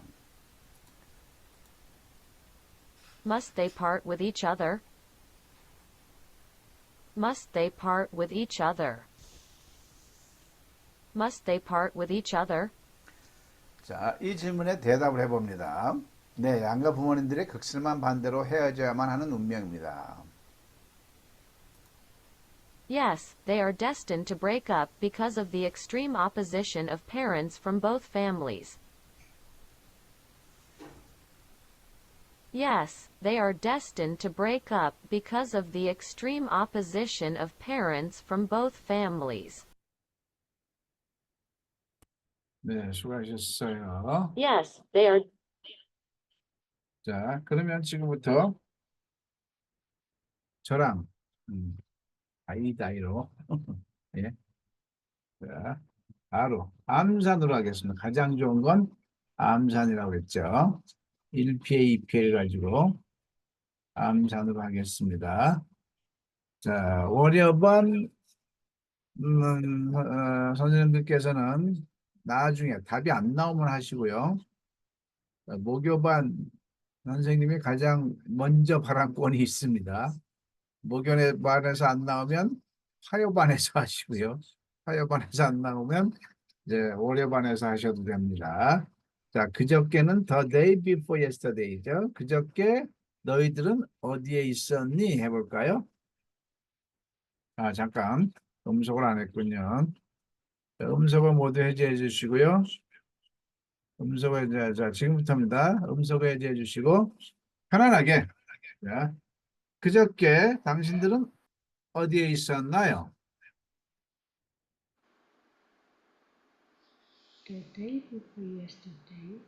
Speaker 4: Must they part with each other? Must they part with each other? Must they part with each other?
Speaker 5: 자, 이 질문에 대답을 해봅니다. 네, 양가 부모님들의 극심한 반대로 헤어져야만 하는 운명입니다.
Speaker 4: Yes, they are destined to break up because of the extreme opposition of parents from both families. Yes, they are destined to break up because of the extreme opposition of parents from both families.
Speaker 1: 네, 수고하셨어요.
Speaker 4: Yes, they are.
Speaker 1: 자, 그러면 지금부터 저랑 다이로 예. 자, 바로 암산으로 하겠습니다. 가장 좋은 건 암산이라고 했죠. 1PA, 2PA를 가지고 암산으로 하겠습니다. 자, 월요번 선생님들께서는 나중에 답이 안 나오면 하시고요. 목요반 선생님이 가장 먼저 발언권이 있습니다. 목요반에서 안 나오면 화요반에서 하시고요. 화요반에서 안 나오면 이제 월요반에서 하셔도 됩니다. 자, 그저께는 the day before yesterday죠. 그저께 너희들은 어디에 있었니? 해볼까요? 아, 잠깐. 음속을 안 했군요. 자, 음속을 모두 해제해 주시고요. 음속을 해제, 자, 지금부터입니다. 음속을 해제해 주시고, 편안하게. 자, 그저께 당신들은 어디에 있었나요?
Speaker 3: The day before yesterday.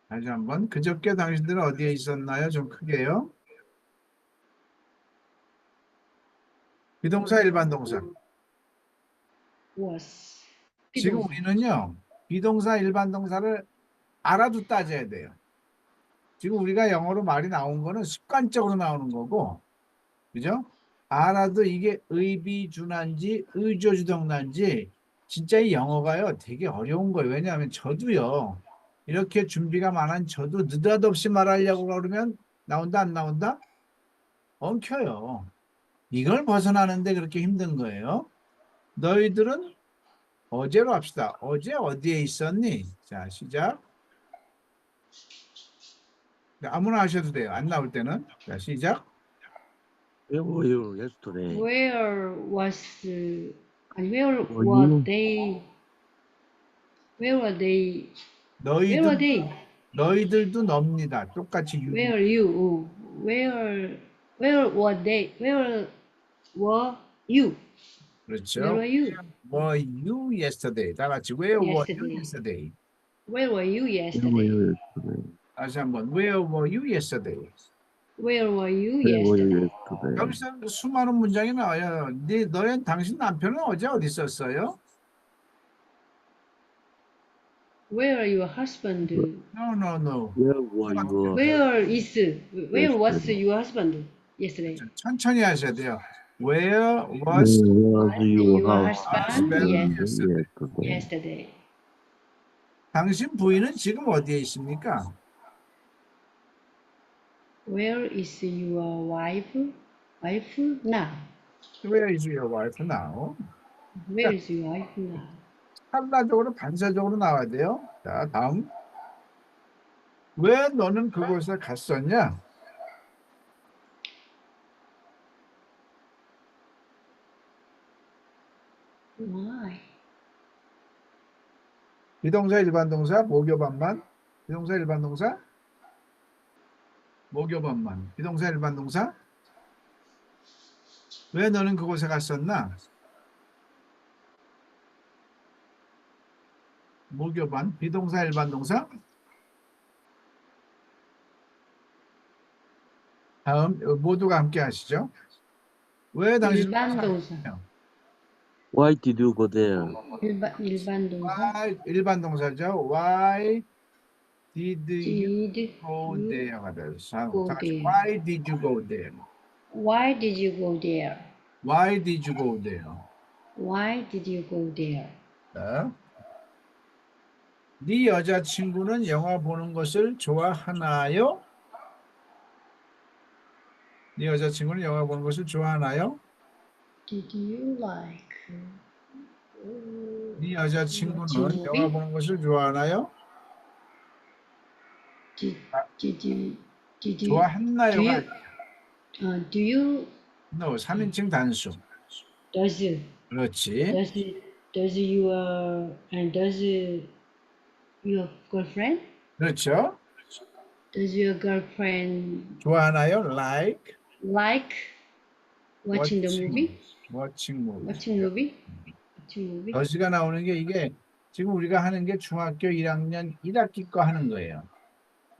Speaker 5: 다시 한번. 그저께 당신들은 어디에 있었나요? 좀 크게요. 비동사, 일반 동사.
Speaker 3: Was.
Speaker 5: 지금 우리는요, 비동사, 일반 동사를 알아도 따져야 돼요. 지금 우리가 영어로 말이 나온 거는 습관적으로 나오는 거고, 그죠? 알아도 이게 의비준한지 의조주동사인지 진짜 이 영어가요 되게 어려운 거예요. 왜냐하면 저도요, 이렇게 준비가 많은 저도 느닷없이 말하려고 그러면 나온다 안 나온다?
Speaker 1: 엉켜요. 이걸 벗어나는데 그렇게 힘든 거예요. 너희들은 어제로 합시다. 어제 어디에 있었니? 자, 시작. 네, 아무나 하셔도 돼요. 안 나올 때는. 자, 시작.
Speaker 6: Where were you yesterday?
Speaker 3: Where was and where
Speaker 6: Were
Speaker 3: were
Speaker 6: you?
Speaker 3: they? Where were they? Where were
Speaker 1: 너희들,
Speaker 3: they?
Speaker 1: 너희들도 놉니다. 똑같이 유.
Speaker 3: Where are you? Where were they? Where were you? Where
Speaker 1: 그렇죠.
Speaker 3: were you
Speaker 1: Were you yesterday? 다 같이 Where were you
Speaker 3: yesterday?
Speaker 1: yesterday?
Speaker 3: Where were you
Speaker 6: Where were
Speaker 3: yesterday?
Speaker 6: you yesterday?
Speaker 1: 다시 한번 Where were you yesterday?
Speaker 3: Where were you
Speaker 6: Where were you
Speaker 3: yesterday?
Speaker 6: yesterday?
Speaker 1: 여기서 수많은 문장이 나와요. 당신 남편은 어제 어디 있었어요?
Speaker 3: Where are your husband?
Speaker 1: No, no, no.
Speaker 6: Where were you
Speaker 3: Where was
Speaker 6: yesterday?
Speaker 3: your husband yesterday?
Speaker 1: 천천히 하셔야 돼요. Where
Speaker 6: Where
Speaker 1: was
Speaker 6: was your
Speaker 3: Your
Speaker 6: husband
Speaker 3: husband
Speaker 1: yesterday?
Speaker 3: yesterday.
Speaker 1: 당신 부인은 지금 어디에 있습니까?
Speaker 3: Where is your wife? Wife now?
Speaker 1: Where is your wife now?
Speaker 3: Where is your wife now?
Speaker 1: 한라적으로 반사적으로 나와야 돼요. 자, 다음. 왜 너는 그곳에 갔었냐?
Speaker 3: Why?
Speaker 1: 비동사 일반 동사 목요 반만. 비동사 일반 동사 목요 반만. 비동사 일반 동사 왜 너는 그곳에 갔었나? 목요 반. 비동사 일반 동사 다음 모두가 함께 하시죠. 왜 당신
Speaker 3: 일반 동사.
Speaker 6: Why did you go there?
Speaker 3: 일반 동사.
Speaker 1: Why 일반 동사죠. Why did you
Speaker 3: Did
Speaker 1: go
Speaker 3: you
Speaker 1: there가 돼서
Speaker 3: go
Speaker 1: 다 같이
Speaker 3: there?
Speaker 1: Why did you go there?
Speaker 3: Why did you go there?
Speaker 1: Why did you go there?
Speaker 3: Why did you go there?
Speaker 1: 자, 네 여자친구는 영화 보는 것을 좋아하나요? 네 여자친구는 영화 보는 것을 좋아하나요?
Speaker 3: Did you like
Speaker 1: 네 여자친구는
Speaker 3: watching
Speaker 1: 영화
Speaker 3: movie?
Speaker 1: 보는 것을 좋아하나요?
Speaker 3: Did you do
Speaker 1: 좋아했나요가
Speaker 3: you do you
Speaker 1: no 3인칭 단수.
Speaker 3: does
Speaker 1: 그렇지.
Speaker 3: does your girlfriend
Speaker 1: 그렇죠.
Speaker 3: does your girlfriend
Speaker 1: 좋아하나요? Like
Speaker 3: like watching the movie?
Speaker 1: watching movie.
Speaker 3: Watching movie? Watching movie?
Speaker 1: 더시가 나오는 게 이게 지금 우리가 하는 게 중학교 1학년 1학기 거 하는 거예요.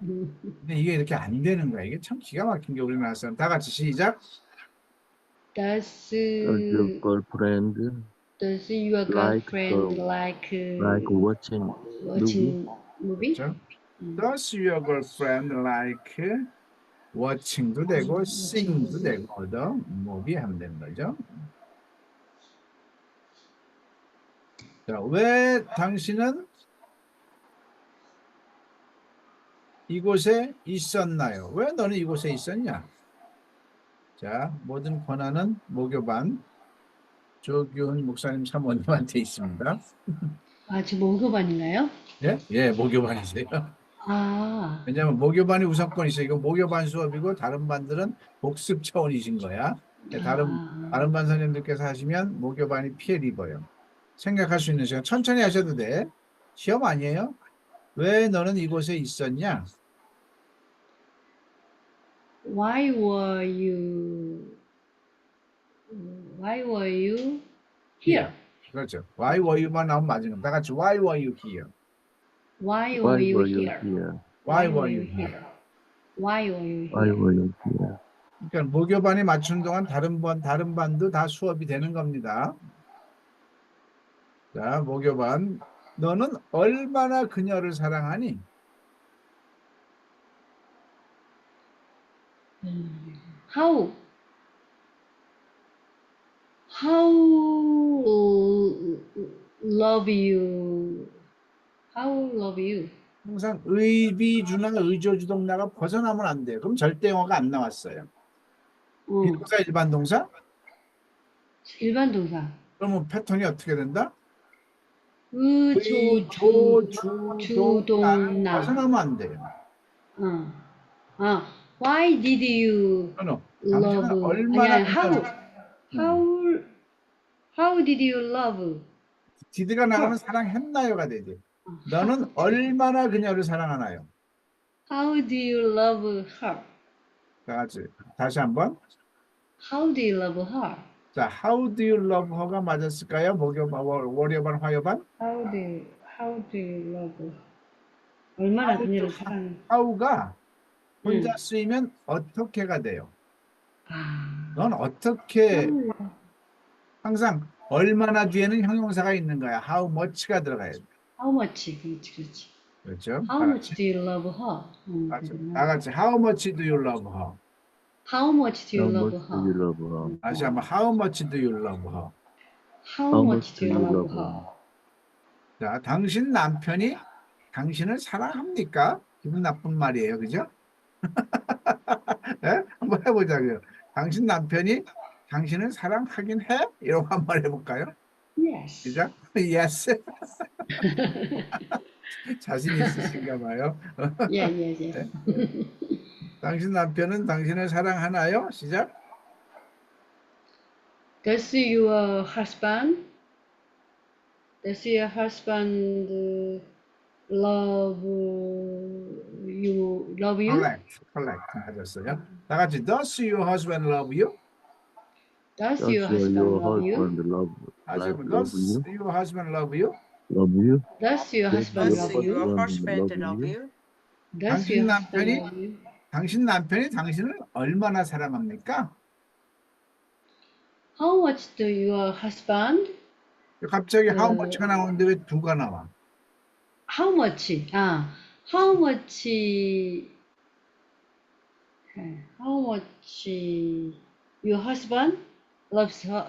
Speaker 1: 근데 이게 이렇게 안 되는 거야. 이게 참 기가 막힌 게 우리나라 사람. 다 같이 시작.
Speaker 3: Does
Speaker 6: Does your girlfriend
Speaker 3: does your
Speaker 6: like
Speaker 3: girlfriend
Speaker 6: like watching
Speaker 3: watching movie?
Speaker 1: 그렇죠? Does your girlfriend like watching도 되고 sing도 되고 얻어 movie 하면 되는 거죠. 자, 왜 당신은 이곳에 있었나요? 왜 너는 이곳에 있었냐? 자, 모든 권한은 모교반 조규훈 목사님 사모님한테 있습니다.
Speaker 3: 아, 지금 목요반인가요?
Speaker 1: 예? 예, 모교반이세요.
Speaker 3: 아,
Speaker 1: 왜냐하면 모교반이 우선권이 있어요. 이거 모교반 수업이고 다른 반들은 복습 차원이신 거야. 다른 반 선생님들께서 하시면 모교반이 피해를 입어요. 생각할 수 있는 시간 천천히 하셔도 돼. 시험 아니에요? 왜 너는 이곳에 있었냐?
Speaker 3: why were you here?
Speaker 1: 그렇죠. Why were you만 나오면 맞은 겁니다. 다 같이 Why were you here?
Speaker 3: Why
Speaker 6: Why
Speaker 3: were you
Speaker 6: were you
Speaker 3: here?
Speaker 6: here?
Speaker 1: Why were you here?
Speaker 3: Why were you
Speaker 6: Why
Speaker 3: here?
Speaker 6: were you here?
Speaker 1: 그러니까 모교반이 맞추는 동안 다른 반도 다 수업이 되는 겁니다. 자, 모교반. 너는 얼마나 그녀를 사랑하니?
Speaker 3: How love you? How love you?
Speaker 1: 항상 의비주나 의조주동나가 벗어나면 안 돼요. 그럼 절대 영어가 안 나왔어요.
Speaker 3: 어,
Speaker 1: 비동사 일반 동사?
Speaker 3: 일반 동사.
Speaker 1: 그러면 패턴이 어떻게 된다?
Speaker 3: 의,
Speaker 1: 의,
Speaker 3: 조,
Speaker 1: 조,
Speaker 3: 주,
Speaker 1: 주, 동, 나를
Speaker 3: 나.
Speaker 1: 벗어나면 안 돼요.
Speaker 3: 어. Why did you
Speaker 1: 그럼
Speaker 3: love?
Speaker 1: 당신은 얼마나
Speaker 3: 아니야,
Speaker 1: 그녀를
Speaker 3: how did you love?
Speaker 1: 디드가 나가면 사랑했나요가 되지. 너는 얼마나 그녀를 사랑하나요?
Speaker 3: How do you love her?
Speaker 1: 다 같이 다시 한번.
Speaker 3: How do you love her?
Speaker 1: 자, how do you love her가 맞았을까요? 월요반, 화요반?
Speaker 3: How do you love her? 얼마나 그녀를 사랑해?
Speaker 1: how가 혼자
Speaker 3: 응.
Speaker 1: 쓰이면 어떻게가 돼요.
Speaker 3: 아,
Speaker 1: 넌 어떻게 항상 얼마나 뒤에는 형용사가 있는 거야. how much가 들어가야 돼.
Speaker 3: how much? 그렇지.
Speaker 1: 그렇죠?
Speaker 3: How
Speaker 1: 다
Speaker 3: much
Speaker 1: 같이.
Speaker 3: do you love her?
Speaker 1: 다 같이 how much do you love her?
Speaker 3: How much do
Speaker 6: How
Speaker 3: you love
Speaker 6: much do you
Speaker 3: her?
Speaker 6: love her?
Speaker 1: 다시 한번 how much do you love her?
Speaker 3: How much do you love her?
Speaker 1: 자, 당신 남편이 당신을 사랑합니까? 기분 나쁜 말이에요. 그죠? 네? 한번 해보자고요. 당신 남편이 당신을 사랑하긴 해? 이러고 한번 해볼까요?
Speaker 3: Yes.
Speaker 1: 시작. Yes. 자신 있으신가 봐요.
Speaker 3: Yeah.
Speaker 1: 당신 남편은 당신을 사랑하나요? 시작.
Speaker 3: Does your husband love you?
Speaker 1: Correct. 맞았어요. 다 같이 Does your husband love you?
Speaker 3: Does
Speaker 6: Does
Speaker 3: your husband
Speaker 6: your
Speaker 3: love you?
Speaker 6: husband love
Speaker 1: 다시 한번
Speaker 6: love
Speaker 1: Does
Speaker 6: you?
Speaker 1: your husband love you?
Speaker 6: Love you?
Speaker 3: Does your
Speaker 6: Does
Speaker 3: husband
Speaker 6: your
Speaker 3: love you?
Speaker 2: your
Speaker 6: husband
Speaker 2: husband
Speaker 6: love
Speaker 2: love
Speaker 6: you?
Speaker 2: you?
Speaker 3: Does
Speaker 1: 당신
Speaker 3: your husband
Speaker 1: 남편이
Speaker 3: love you?
Speaker 1: 당신 남편이 당신을 얼마나 사랑합니까?
Speaker 3: How much do your husband?
Speaker 1: 갑자기 how much가 나오는데 왜 두가 나와?
Speaker 3: How much? How much? How much your husband loves her?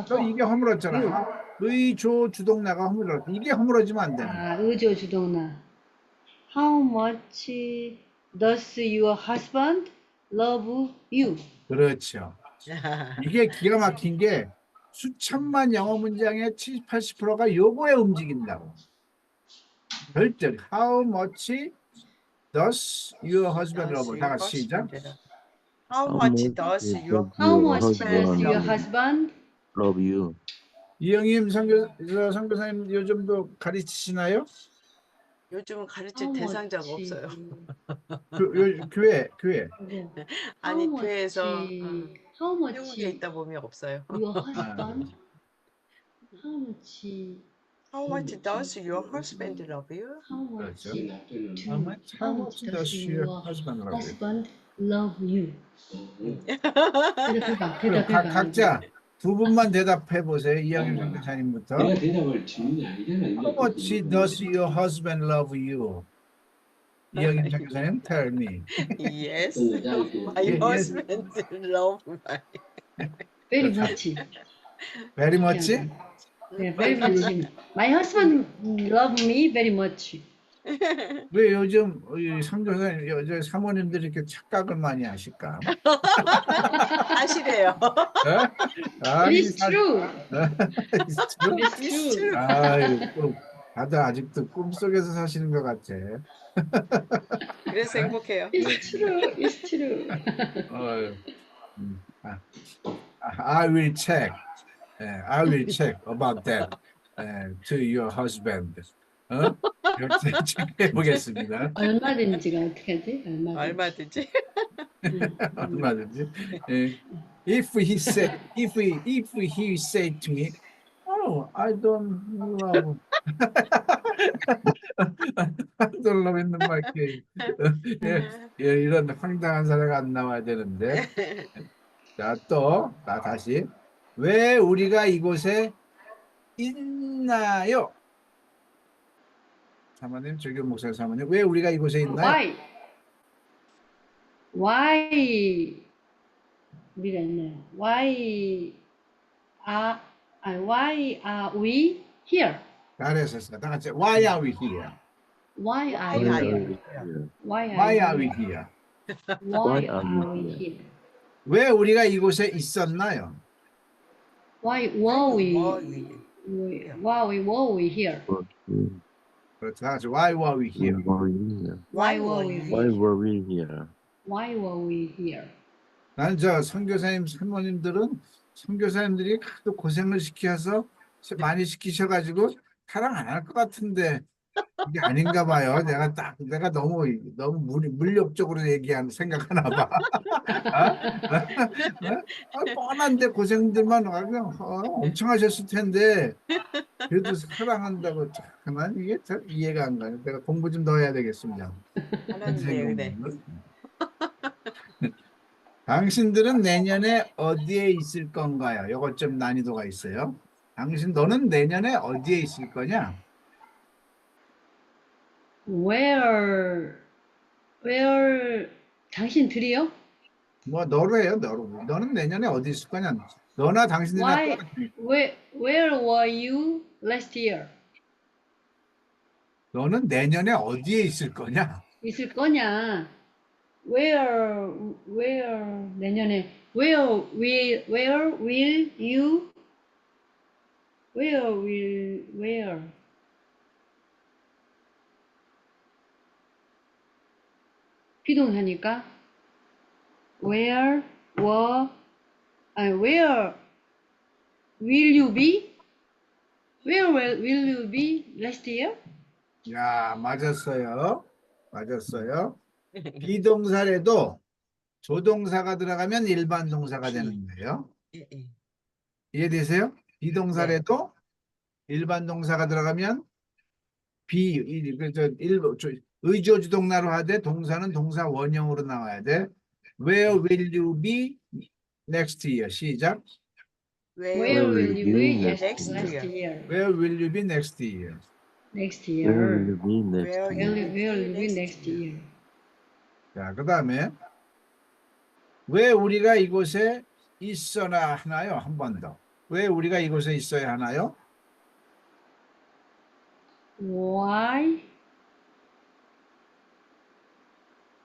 Speaker 1: 또 이게 허물었잖아. 의, 조, 주동나가 허물었어. 이게 허물어지면 안 되는 거야.
Speaker 3: 의조 주동나. How much does your husband love you?
Speaker 1: 그렇죠. 이게 기가 막힌 게 수천만 영어 문장의 70, 80%가 요거에 움직인다고. 절대. How much does your husband love? 다 같이 시작.
Speaker 2: How much does your
Speaker 3: How much
Speaker 2: husband
Speaker 3: does your
Speaker 2: love you?
Speaker 3: husband?
Speaker 6: love you?
Speaker 1: 이영임 선교사님 요즘도 가르치시나요?
Speaker 2: 요즘은 가르칠
Speaker 3: How
Speaker 2: 대상자가
Speaker 3: much?
Speaker 2: 없어요.
Speaker 1: 교회.
Speaker 2: 아니
Speaker 3: How
Speaker 2: 교회에서
Speaker 3: much? How much
Speaker 2: 한국에 있다 보면 없어요.
Speaker 3: your husband? How much?
Speaker 2: How much does your husband love you?
Speaker 3: How much
Speaker 1: 그렇죠.
Speaker 3: do?
Speaker 1: How much does your husband love you?
Speaker 3: husband love you?
Speaker 1: 그럼
Speaker 3: 대답해봐.
Speaker 1: 각자 두 분만 대답해 보세요. 이영임 선교사님부터.
Speaker 7: 내가 대답할 질문이 아니잖아.
Speaker 1: How much does your husband love you? 이영임 선교사님, tell me.
Speaker 2: Yes,
Speaker 7: 그 여자애들.
Speaker 2: my
Speaker 1: Yes.
Speaker 2: husband love my.
Speaker 3: Very much.
Speaker 1: Very much?
Speaker 3: Yeah, very much. My husband love me very much.
Speaker 1: 왜 요즘 이 선교사님, 여자 사모님들이 이렇게 착각을 많이 하실까?
Speaker 2: 사실이에요.
Speaker 3: It is true.
Speaker 1: It's true?
Speaker 3: It's true.
Speaker 1: 아유, 다들 아직도 꿈속에서 사시는 것 같아.
Speaker 2: 그래서 행복해요.
Speaker 3: It's true. It's true.
Speaker 1: 어휴. I will check. I will check about that to your husband. 이렇게 체크해 보겠습니다.
Speaker 3: 얼마든지가 어떻게 하지?
Speaker 2: 얼마든지.
Speaker 1: 얼마든지. If he said to me, oh, I don't love. I don't love 있는 말 이런 황당한 사례가 안 나와야 되는데. 자, 또 다시 왜 우리가 이곳에 있나요? 사모님, 조교 목사 사모님, 왜 우리가 이곳에 있나요?
Speaker 3: Why 우리가 있나요? Why are we here?
Speaker 1: 잘했었어요. 다 같이 Why are we here?
Speaker 3: Why are
Speaker 2: Why
Speaker 3: you
Speaker 2: are
Speaker 3: here?
Speaker 2: you here?
Speaker 3: Why
Speaker 1: Why
Speaker 3: are
Speaker 1: are we
Speaker 3: you
Speaker 1: here?
Speaker 3: Why
Speaker 6: are
Speaker 3: are
Speaker 6: we
Speaker 3: we here?
Speaker 1: 왜 우리가 이곳에 있었나요?
Speaker 3: Why were we here?
Speaker 6: were here?
Speaker 1: 그렇죠. 다 같이 Why were we
Speaker 6: We
Speaker 1: here?
Speaker 6: were here.
Speaker 3: Why were we
Speaker 6: Why
Speaker 3: here?
Speaker 6: were we here?
Speaker 3: Why were we here?
Speaker 1: 나는 저 선교사님, 사모님들은 선교사님들이 또 고생을 시켜서 많이 시키셔가지고 사랑 안 할 것 같은데 이게 아닌가 봐요. 내가 너무 물욕적으로 생각하나 봐. 뻔한데 고생들만 하면 엄청 하셨을 텐데 그래도 사랑한다고 난 이게 잘 이해가 안 가요. 내가 공부 좀 더 해야 되겠습니다.
Speaker 8: 그래.
Speaker 1: 당신들은 내년에 어디에 있을 건가요? 이것 좀 난이도가 있어요. 너는 내년에 어디에 있을 거냐?
Speaker 3: Where 당신들이요?
Speaker 1: 뭐 너로 해요, 너로. 너는 내년에 어디 있을 거냐? 너나 당신이나
Speaker 3: Why where were you last year?
Speaker 1: 너는 내년에 어디에 있을 거냐?
Speaker 3: 있을 거냐? Where 내년에 where will you where 비동사니까 where will you be? Where will you be last year?
Speaker 1: 야, 맞았어요. 비동사래도 조동사가 들어가면 일반 동사가 되는 거예요. 이해되세요? 비동사래도 일반 동사가 들어가면 의조주동사로 하되 동사는 동사 원형으로 나와야 돼. Where will you be next year? 시작.
Speaker 3: Where will you be next
Speaker 8: year?
Speaker 3: year?
Speaker 1: Where will you be next year?
Speaker 3: Next
Speaker 6: Where will
Speaker 3: year.
Speaker 6: you be next
Speaker 8: Where
Speaker 6: year?
Speaker 3: Where will you be next year?
Speaker 1: 자, 그 다음에 왜 우리가 이곳에 있어야 하나요? 한 번 더. 왜 우리가 이곳에 있어야 하나요?
Speaker 3: Why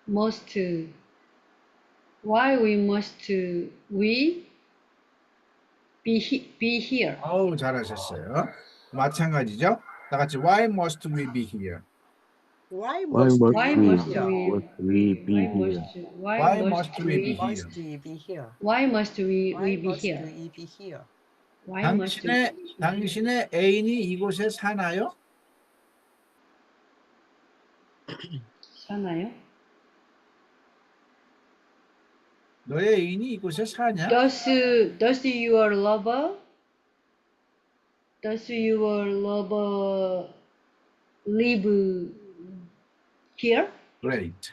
Speaker 3: must we be here?
Speaker 1: 어우, 잘하셨어요. 마찬가지죠? 다 같이 Why must we be here?
Speaker 8: Why
Speaker 6: Why
Speaker 8: must
Speaker 6: must
Speaker 3: Why
Speaker 8: we
Speaker 3: must
Speaker 8: be here?
Speaker 6: we be here?
Speaker 1: Why must we be
Speaker 8: Why
Speaker 1: here?
Speaker 8: must we be here?
Speaker 3: Why must we
Speaker 8: Why
Speaker 3: be
Speaker 8: must
Speaker 3: here?
Speaker 8: we be here?
Speaker 3: Why must we
Speaker 1: 당신의 애인이 이곳에 사나요?
Speaker 3: 사나요?
Speaker 1: 너의 애인이 이곳에 사냐?
Speaker 3: Does your lover live here?
Speaker 1: Great.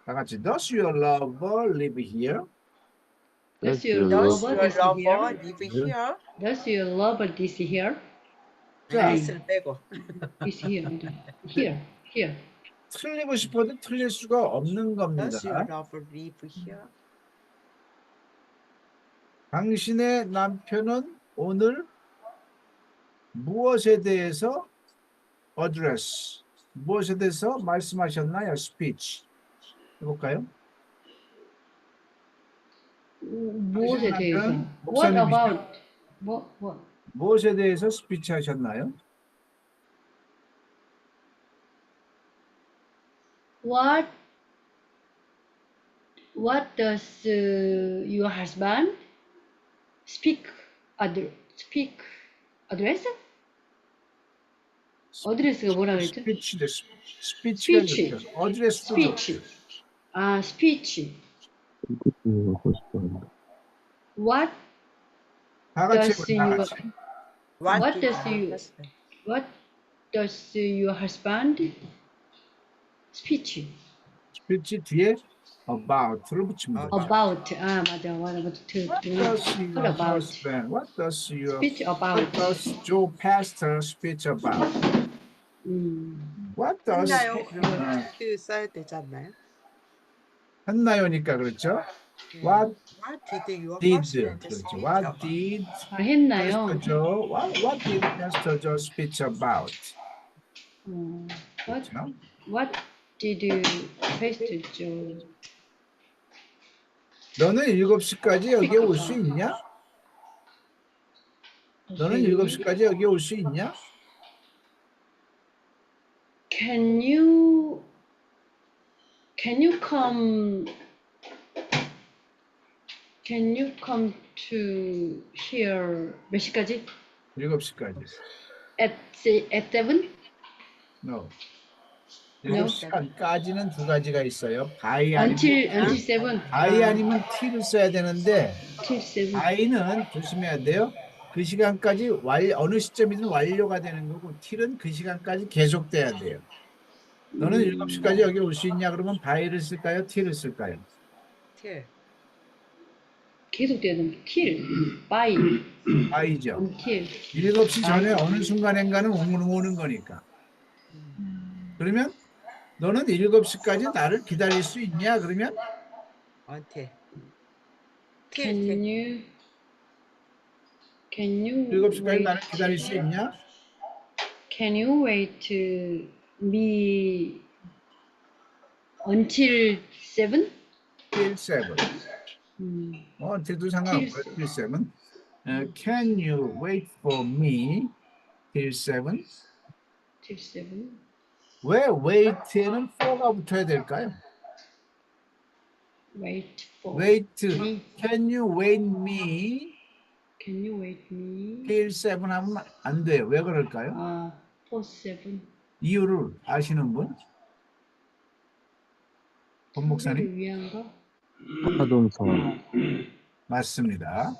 Speaker 1: 다 같이 Does your lover live here?
Speaker 3: Does your
Speaker 8: Does
Speaker 3: lover
Speaker 8: your
Speaker 3: live
Speaker 8: lover
Speaker 3: here?
Speaker 8: live here?
Speaker 3: Does your lover live here?
Speaker 1: 자,
Speaker 8: this를 빼고.
Speaker 3: Is here.
Speaker 1: 틀리고 싶어도 틀릴 수가 없는
Speaker 8: Does your
Speaker 1: 겁니다.
Speaker 8: lover live here?
Speaker 1: 당신의 남편은 오늘 무엇에 대해서 무엇에 대해서 말씀하셨나요? speech 해볼까요?
Speaker 3: 무엇에 대해서? What
Speaker 1: 목사님이시죠?
Speaker 3: about? What?
Speaker 1: 무엇에 대해서 스피치 하셨나요?
Speaker 3: What does your husband speak address? 어드레스가 뭐라 그랬죠?
Speaker 1: 스피치가
Speaker 3: Speech.
Speaker 1: 어드레스도
Speaker 3: Speech. Speech. What
Speaker 1: 다 같이
Speaker 3: does
Speaker 1: 다
Speaker 3: your
Speaker 1: 같이.
Speaker 3: What
Speaker 8: did
Speaker 3: does
Speaker 8: your
Speaker 3: you-
Speaker 8: husband-
Speaker 3: what does your husband speech
Speaker 1: 스피치 뒤에 about를 붙입니다.
Speaker 3: about? 맞아.
Speaker 1: What does your
Speaker 3: Speech
Speaker 1: What
Speaker 3: about.
Speaker 1: does Joe Pastor speech about? What does
Speaker 8: 했나요? 그러면 그 써야 되지 않나요?
Speaker 1: 했나요니까 그렇죠? What
Speaker 8: What did your
Speaker 1: did
Speaker 8: husband
Speaker 1: 그렇죠?
Speaker 8: speak
Speaker 1: What
Speaker 8: about?
Speaker 1: did
Speaker 3: 했나요?
Speaker 1: Pastor Joe? What did Pastor Joe speech about?
Speaker 3: What
Speaker 1: 그렇죠?
Speaker 3: what did you paste 좀
Speaker 1: 너는 7시까지 여기에 올 수 있냐? 너는 7시까지 여기에 올 수 있냐?
Speaker 3: Can you come to here 몇 시까지?
Speaker 1: 7시까지.
Speaker 3: At 7?
Speaker 1: No.
Speaker 3: No.
Speaker 1: 7시간까지는 두 가지가 있어요. by 아니면
Speaker 3: Until 7.
Speaker 1: by 아니면 t를 써야 되는데
Speaker 3: Till 7.
Speaker 1: by는 조심해야 돼요. 그 시간까지 어느 시점이든 완료가 되는 거고 t는 그 시간까지 계속돼야 돼요. 너는 7시까지 여기 올 수 있냐 그러면 by를 쓸까요? t를 쓸까요?
Speaker 8: Till.
Speaker 3: 계속돼야 됩니다. Till. By.
Speaker 1: by죠.
Speaker 3: Until.
Speaker 1: 7시 전에 어느 순간인가는 오는 거니까. 그러면 너는 7시까지 나를 기다릴 수 있냐? 그러면
Speaker 8: Until.
Speaker 3: Can
Speaker 8: Till.
Speaker 3: you
Speaker 1: 7시까지 나를 기다릴 수 있냐?
Speaker 3: Can you wait me until 7?
Speaker 1: till 7. until도 상관없고요. till 7. Can you wait for me till 7?
Speaker 3: Till 7.
Speaker 1: 왜 wait에는 for가 붙어야 될까요?
Speaker 3: Wait for
Speaker 1: wait.
Speaker 3: me.
Speaker 1: Can you wait me
Speaker 3: Can you wait me?
Speaker 1: till 7 하면 안 돼요. 왜 그럴까요?
Speaker 3: For 7.
Speaker 1: 이유를 아시는 분? 본 목사님?
Speaker 3: 위한가?
Speaker 6: 타동사.
Speaker 1: 맞습니다.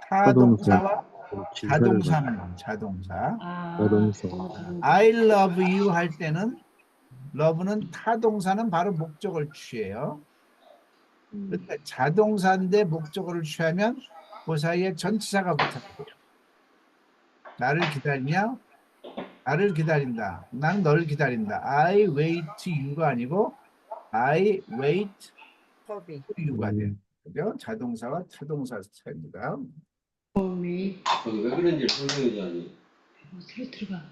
Speaker 6: 타동사.
Speaker 1: 타동사와 자동사는 자동사.
Speaker 6: 자동사.
Speaker 1: I love you 할 때는 love는 타동사는 바로 목적을 취해요. 근데 자동사인데 목적어를 취하면 그 사이에 전치사가 붙어요. 나를 기다리냐? 나를 기다린다. 난 너를 기다린다. I wait you가 아니고 I wait
Speaker 8: For me.
Speaker 1: you가 돼요. 그죠? 자동사와 타동사 차이입니다.
Speaker 3: For me.
Speaker 7: 왜 그런지 설명이 아니.
Speaker 3: 새로 들어가.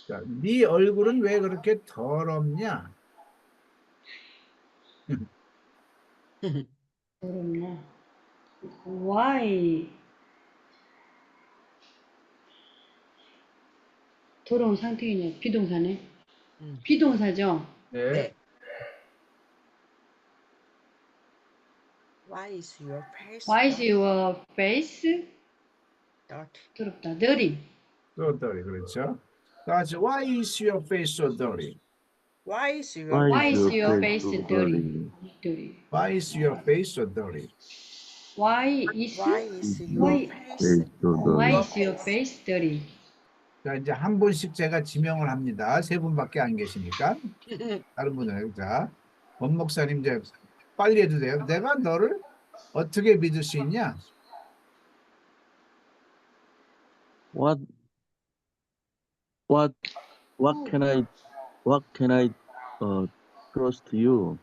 Speaker 1: 자, 네 얼굴은 왜 그렇게 더럽냐?
Speaker 3: 어렵나? Why? 더러운 상태이냐? 비동사네. 비동사죠?
Speaker 1: 네.
Speaker 8: 네. Why is your face
Speaker 3: Why is your face
Speaker 8: dirty?
Speaker 3: 더럽다? dirty.
Speaker 1: So dirty, 그렇죠? 다시 why is your face so dirty?
Speaker 8: Why is your
Speaker 3: Why is your
Speaker 6: face
Speaker 3: face
Speaker 6: so
Speaker 3: dirty? Dirty.
Speaker 1: Why is your face so dirty?
Speaker 3: Why is
Speaker 8: Why is your
Speaker 3: Why-
Speaker 8: face
Speaker 3: Why is your face dirty?
Speaker 1: 자, 이제 한 분씩 제가 지명을 합니다. 세 분밖에 안 계시니까. 다른 분은 자, 원 목사님 이제 빨리 해도 돼요. 내가 너를 어떻게 믿을 수 있냐?
Speaker 6: What can I trust you?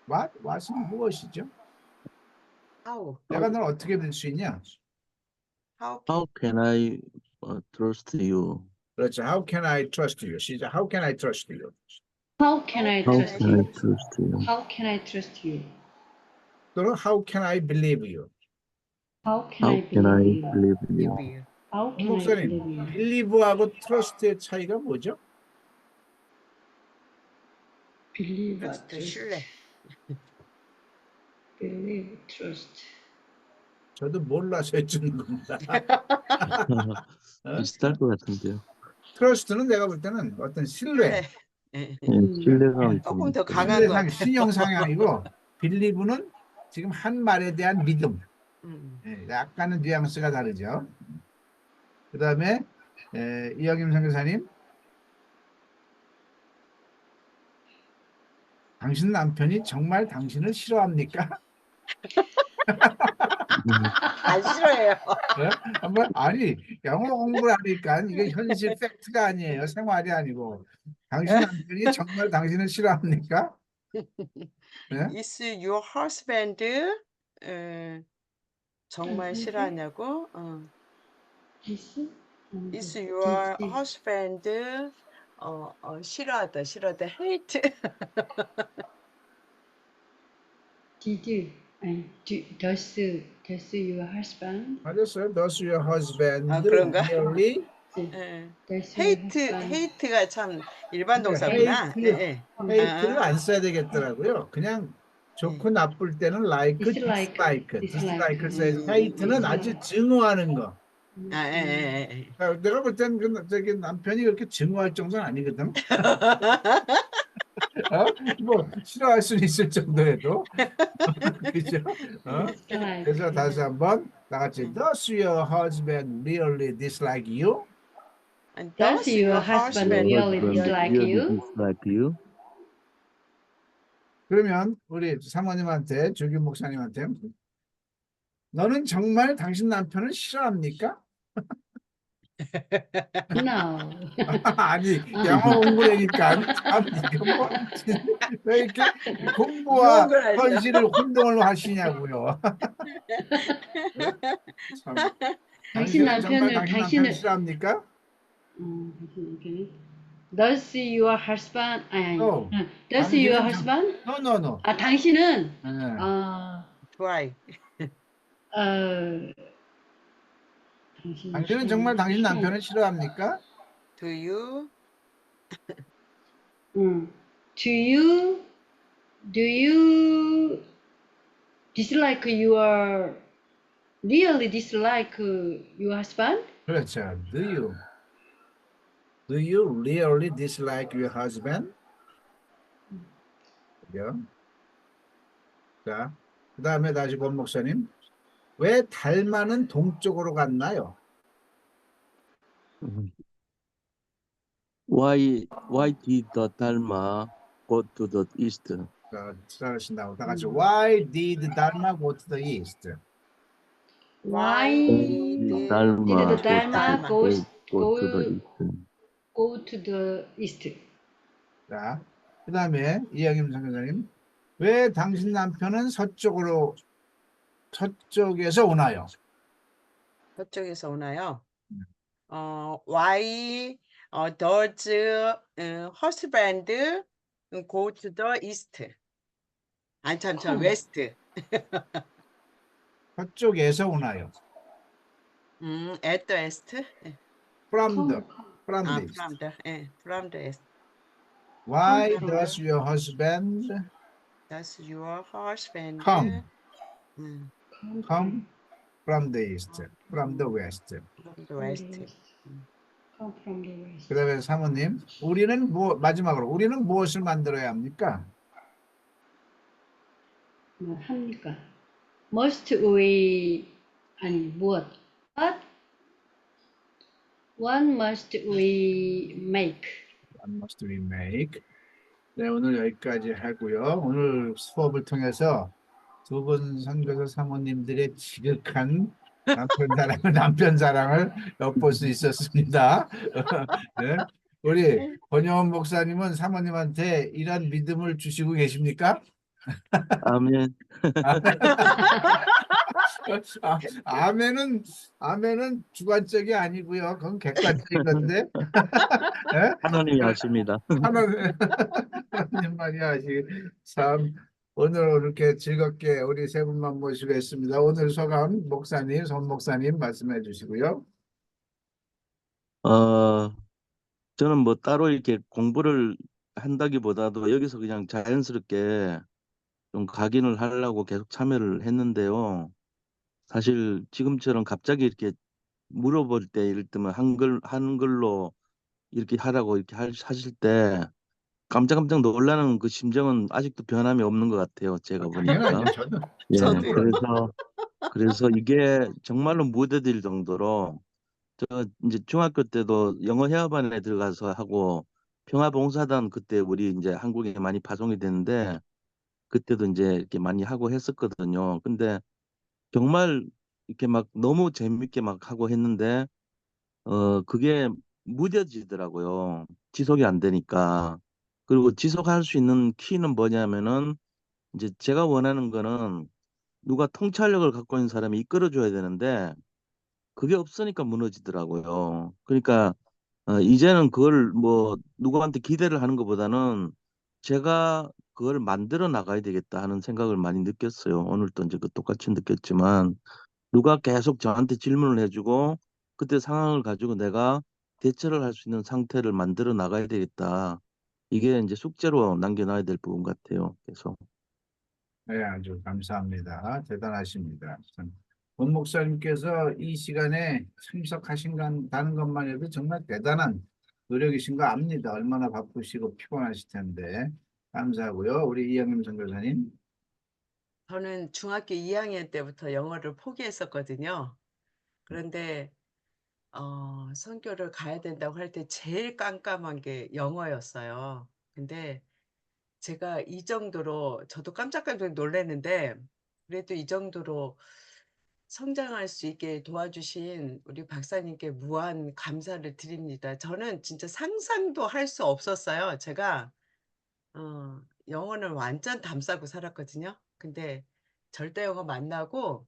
Speaker 1: what은 무엇이죠?
Speaker 8: How?
Speaker 1: 내가 너를 어떻게 믿을 수 있냐?
Speaker 8: How
Speaker 6: How can I trust you?
Speaker 1: 그렇죠. How can I trust you? 시작. How can I trust you?
Speaker 3: How can I
Speaker 6: How
Speaker 3: trust
Speaker 6: can I
Speaker 3: you?
Speaker 6: trust you?
Speaker 3: How can I trust you?
Speaker 1: 또는 How can I believe you?
Speaker 3: How can
Speaker 6: How
Speaker 3: I
Speaker 6: can I
Speaker 3: believe you?
Speaker 6: believe you?
Speaker 8: be you?
Speaker 3: How
Speaker 1: 원
Speaker 3: can I believe
Speaker 1: 목사님,
Speaker 3: you?
Speaker 1: believe하고 trust의 차이가 뭐죠?
Speaker 3: Believe,
Speaker 8: Trust, 신뢰.
Speaker 3: believe, trust.
Speaker 1: 저도 몰라서 해주는 겁니다.
Speaker 6: 비슷할 것 같은데요.
Speaker 1: trust는 내가 볼 때는 어떤 신뢰,
Speaker 8: 네.
Speaker 6: 신뢰감.
Speaker 8: 조금 더 강한 것
Speaker 1: 신뢰상,
Speaker 8: 같아요.
Speaker 1: 신용 상향이고 believe는 지금 한 말에 대한 믿음.
Speaker 8: 음.
Speaker 1: 약간은 뉘앙스가 다르죠. 그 다음에 이영임 선교사님, 당신 남편이 정말 당신을 싫어합니까?
Speaker 8: 안 싫어해요.
Speaker 1: 네? 한번 아니 영어 공부를 하니까 이게 현실 팩트가 아니에요. 생활이 아니고 당신 남편이 정말 당신을 싫어합니까? 네?
Speaker 8: Is your husband 정말 싫어하냐고?
Speaker 3: Is?
Speaker 8: Is your husband 싫어하다, hate.
Speaker 3: does your husband,
Speaker 1: 맞았어요. Does your husband
Speaker 8: 그런가?
Speaker 1: really?
Speaker 8: 예.
Speaker 3: does your husband,
Speaker 8: hate가 참 일반
Speaker 1: 그러니까
Speaker 8: 동사구나.
Speaker 1: hate,
Speaker 8: 예,
Speaker 1: hate를
Speaker 8: 아.
Speaker 1: 안 써야 되겠더라고요. 그냥 좋고 나쁠 때는 like,
Speaker 3: dislike,
Speaker 1: dislike를 써야지.
Speaker 8: 음,
Speaker 1: hate는 아주 증오하는 거.
Speaker 8: 예.
Speaker 1: 그러니까 내가 볼 때는 저기 남편이 그렇게 증오할 정도는 아니거든. 뭐 싫어할 수는 있을 정도에도 그죠?
Speaker 3: dislike.
Speaker 1: 그래서 다시 한번 다 같이 Does your husband really dislike you?
Speaker 8: And
Speaker 3: Does your husband
Speaker 6: Your
Speaker 3: really
Speaker 6: husband
Speaker 3: dislike
Speaker 6: really
Speaker 3: you?
Speaker 6: dislike you?
Speaker 1: 그러면 우리 사모님한테 조규 목사님한테 너는 정말 당신 남편을 싫어합니까?
Speaker 3: No.
Speaker 1: 아니 영어 공부라니까 참 이거 뭐왜 이렇게 공부와
Speaker 8: 유혹을 하죠.
Speaker 1: 현실을 혼동을 하시냐고요. 참.
Speaker 3: 당신
Speaker 1: 당신은 정말
Speaker 3: 남편을
Speaker 1: 당신 남편
Speaker 3: 당신을
Speaker 1: 싫어합니까?
Speaker 3: 당신 남편이 Does your husband
Speaker 1: No.
Speaker 3: Does
Speaker 1: 당신은
Speaker 3: your
Speaker 1: 정-
Speaker 3: husband
Speaker 1: No, no, no.
Speaker 3: 당신은
Speaker 1: 네.
Speaker 8: Try.
Speaker 1: 당신은 정말 당신 남편을 싫어합니까?
Speaker 8: Do you?
Speaker 3: Do you dislike your really dislike your husband?
Speaker 1: 그렇죠. Do you really dislike your husband? 그죠? 자, 그 다음에 다시 권 목사님. 왜 달마는 동쪽으로 갔나요?
Speaker 6: Why did the Dharma go to the east?
Speaker 1: 자, 잘하신다고. 다 같이. Why did Dharma go to the east?
Speaker 3: Why
Speaker 8: did
Speaker 6: Dharma
Speaker 3: the Dharma
Speaker 6: go
Speaker 3: go
Speaker 6: to the east?
Speaker 3: go to the east?
Speaker 1: 자, 그 다음에 이영임 선교사님. 왜 당신 남편은 서쪽에서 오나요?
Speaker 8: 저쪽에서 오나요? Why does husband go to the east? 아니 참 west.
Speaker 1: 서쪽에서 오나요?
Speaker 8: At the east.
Speaker 1: From the east.
Speaker 8: From the east.
Speaker 1: Why
Speaker 8: from
Speaker 1: does
Speaker 8: the-
Speaker 1: your husband
Speaker 8: Does your husband
Speaker 1: come
Speaker 8: come
Speaker 1: from the east, from the west?
Speaker 8: from the west?
Speaker 3: Come from the west.
Speaker 1: 그 다음에 사모님, 마지막으로 우리는 무엇을 만들어야 합니까?
Speaker 3: 합니까? Must we 아니 무엇? What must we make?
Speaker 1: What must we make? 네, 오늘 여기까지 하고요. 오늘 수업을 통해서 두 분 선교사 사모님들의 지극한 남편 사랑을 엿볼 수 있었습니다. 네. 우리 권영원 목사님은 사모님한테 이런 믿음을 주시고 계십니까?
Speaker 6: 아멘.
Speaker 1: 아멘은 주관적이 아니고요. 그건 객관적인 건데. 네?
Speaker 6: 하나님이 아십니다.
Speaker 1: 하나님만이 아시기 참 오늘 이렇게 즐겁게 우리 세 분만 모시고 했습니다. 오늘 소감 목사님, 손 목사님 말씀해 주시고요.
Speaker 6: 저는 뭐 따로 이렇게 공부를 한다기보다도 여기서 그냥 자연스럽게 좀 각인을 하려고 계속 참여를 했는데요. 사실 지금처럼 갑자기 이렇게 물어볼 때 예를 들면 한글로 이렇게 하라고 이렇게 하실 때 깜짝깜짝 놀라는 그 심정은 아직도 변함이 없는 것 같아요. 제가 보니까.
Speaker 1: 당연하죠.
Speaker 6: 예,
Speaker 8: 저도요.
Speaker 6: 그래서 이게 정말로 무뎌질 정도로 저 이제 중학교 때도 영어 회화반에 들어가서 하고 평화봉사단 그때 우리 이제 한국에 많이 파송이 됐는데 그때도 이제 이렇게 많이 하고 했었거든요. 근데 정말 이렇게 막 너무 재밌게 막 하고 했는데 그게 무뎌지더라고요. 지속이 안 되니까. 그리고 지속할 수 있는 키는 뭐냐면은 이제 제가 원하는 거는 누가 통찰력을 갖고 있는 사람이 이끌어줘야 되는데 그게 없으니까 무너지더라고요. 그러니까 이제는 그걸 뭐 누구한테 기대를 하는 것보다는 제가 그걸 만들어 나가야 되겠다 하는 생각을 많이 느꼈어요. 오늘도 이제 그 똑같이 느꼈지만 누가 계속 저한테 질문을 해주고 그때 상황을 가지고 내가 대처를 할 수 있는 상태를 만들어 나가야 되겠다. 이게 이제 숙제로 남겨놔야 될 부분 같아요. 계속.
Speaker 1: 네, 아주 감사합니다. 대단하십니다. 참, 권 목사님께서 이 시간에 참석하신다는 것만 해도 정말 대단한 노력이신 거 압니다. 얼마나 바쁘시고 피곤하실 텐데. 감사하고요. 우리 이영임 선교사님.
Speaker 8: 저는 중학교 2학년 때부터 영어를 포기했었거든요. 그런데 선교를 가야 된다고 할 때 제일 깜깜한 게 영어였어요. 근데 제가 이 정도로 저도 깜짝깜짝 놀랐는데 그래도 이 정도로 성장할 수 있게 도와주신 우리 박사님께 무한 감사를 드립니다. 저는 진짜 상상도 할 수 없었어요. 제가 영어는 완전 담싸고 살았거든요. 근데 절대 영어 만나고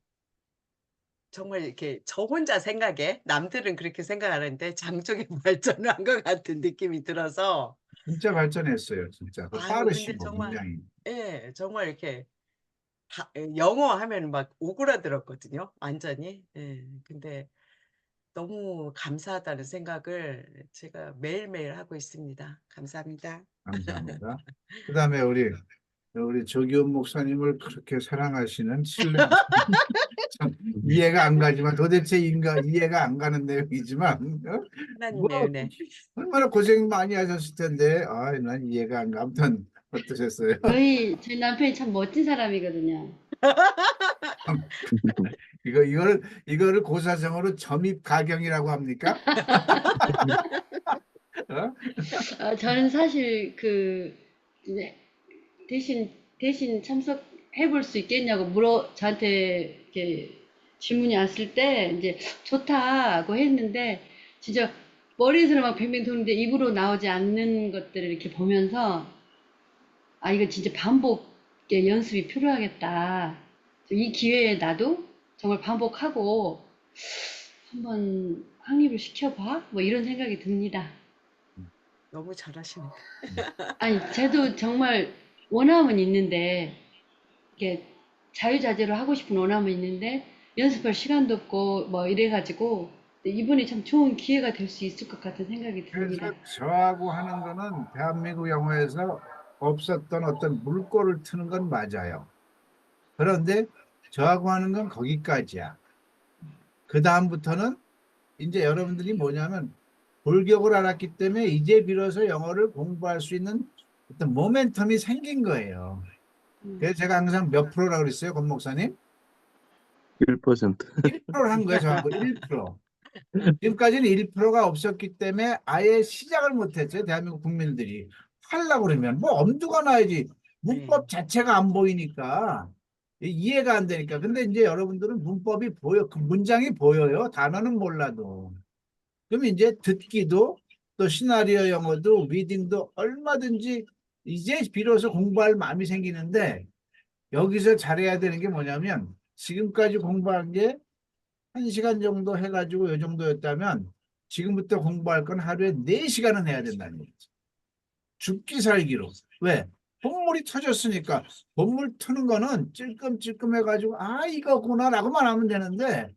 Speaker 8: 정말 이렇게 저 혼자 생각에 남들은 그렇게 생각 안 하는데 장족의 발전을 한 것 같은 느낌이 들어서
Speaker 1: 진짜 발전했어요. 진짜. 그
Speaker 8: 아유 근데
Speaker 1: 빠르시고
Speaker 8: 정말
Speaker 1: 굉장히.
Speaker 8: 예 정말 이렇게 영어 하면 막 오그라들었거든요 완전히. 예. 근데 너무 감사하다는 생각을 제가 매일매일 하고 있습니다. 감사합니다.
Speaker 1: 감사합니다. 그다음에 우리 조기훈 목사님을 그렇게 사랑하시는 신뢰 참 이해가 안 가지만 도대체 이해가 안 가는 내용이지만 뭐
Speaker 8: 하나님의 은혜.
Speaker 1: 얼마나 고생 많이 하셨을 텐데 난 이해가 안 가. 아무튼 어떠셨어요?
Speaker 3: 저희 남편이 참 멋진 사람이거든요.
Speaker 1: 이거를 고사성어로 점입 가경이라고 합니까? 어?
Speaker 3: 저는 사실 이제 대신 참석해 볼 수 있겠냐고 저한테 이렇게 질문이 왔을 때 이제 좋다고 했는데 진짜 머리에서는 막 뱅뱅 도는데 입으로 나오지 않는 것들을 이렇게 보면서 이거 진짜 반복의 연습이 필요하겠다. 이 기회에 나도 정말 반복하고 한번 확립을 시켜봐? 뭐 이런 생각이 듭니다.
Speaker 8: 너무 잘하시네.
Speaker 3: 아니, 쟤도 정말 원함은 있는데, 이게 자유자재로 하고 싶은 원함은 있는데, 연습할 시간도 없고, 뭐 이래가지고, 이번이 참 좋은 기회가 될 수 있을 것 같은 생각이 듭니다.
Speaker 1: 그래서 저하고 하는 거는 대한민국 영화에서 없었던 어떤 물꼬를 트는 건 맞아요. 그런데 저하고 하는 건 거기까지야. 그 다음부터는 이제 여러분들이 뭐냐면 골격을 알았기 때문에 이제 비로소 영어를 공부할 수 있는 어떤 모멘텀이 생긴 거예요. 그래서 제가 항상 몇 프로라고 그랬어요, 권 목사님?
Speaker 6: 1%.
Speaker 1: 1%를 한 거예요, 저하고 1%. 지금까지는 1%가 없었기 때문에 아예 시작을 못했어요, 대한민국 국민들이. 하려고 그러면 뭐 엄두가 나야지. 문법 자체가 안 보이니까 이해가 안 되니까. 근데 이제 여러분들은 문법이 보여, 그 문장이 보여요. 단어는 몰라도. 그럼 이제 듣기도 또 시나리오 영어도 리딩도 얼마든지 이제 비로소 공부할 마음이 생기는데 여기서 잘해야 되는 게 뭐냐면 지금까지 공부한 게 1시간 정도 해가지고 이 정도였다면 지금부터 공부할 건 하루에 4시간은 해야 된다는 거죠. 죽기 살기로. 왜? 본물이 터졌으니까 본물 트는 거는 찔끔찔끔 해가지고 이거구나 라고만 하면 되는데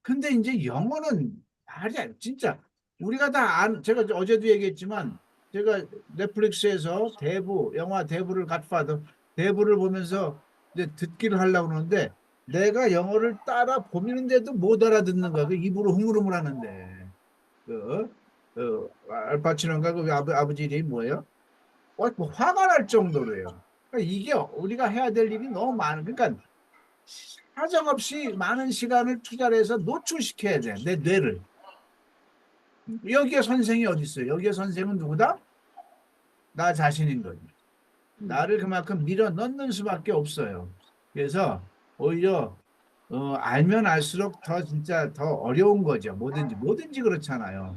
Speaker 1: 근데 이제 영어는 말이야 진짜 우리가 다 제가 어제도 얘기했지만 제가 넷플릭스에서 영화 대부를 갓파더 대부를 보면서 이제 듣기를 하려고 그러는데 내가 영어를 따라 보는데도 못 알아듣는 거야. 그 입으로 흐물흐물 하는데 알파치노인가 그 아버지 이름이 뭐예요? 뭐 화가 날 정도로요. 그러니까 이게 우리가 해야 될 일이 너무 많은 그러니까 사정없이 많은 시간을 투자를 해서 노출시켜야 돼. 내 뇌를. 여기에 선생이 어디 있어요? 여기에 선생은 누구다? 나 자신인 거지. 나를 그만큼 밀어 넣는 수밖에 없어요. 그래서 오히려 알면 알수록 더 진짜 더 어려운 거죠. 뭐든지 그렇잖아요.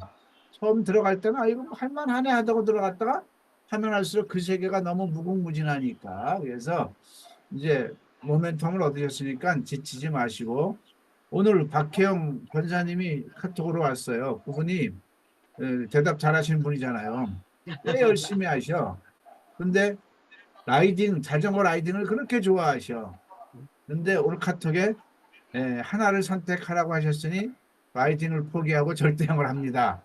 Speaker 1: 처음 들어갈 때는 이거 할만하네 하다고 들어갔다가 하면 할수록 그 세계가 너무 무궁무진하니까. 그래서 이제 모멘텀을 얻으셨으니까 지치지 마시고 오늘 박혜영 권사님이 카톡으로 왔어요. 그분이 대답 잘하시는 분이잖아요. 왜 열심히 하셔? 근데 자전거 라이딩을 그렇게 좋아하셔. 근데 오늘 카톡에 하나를 선택하라고 하셨으니 라이딩을 포기하고 절대형을 합니다.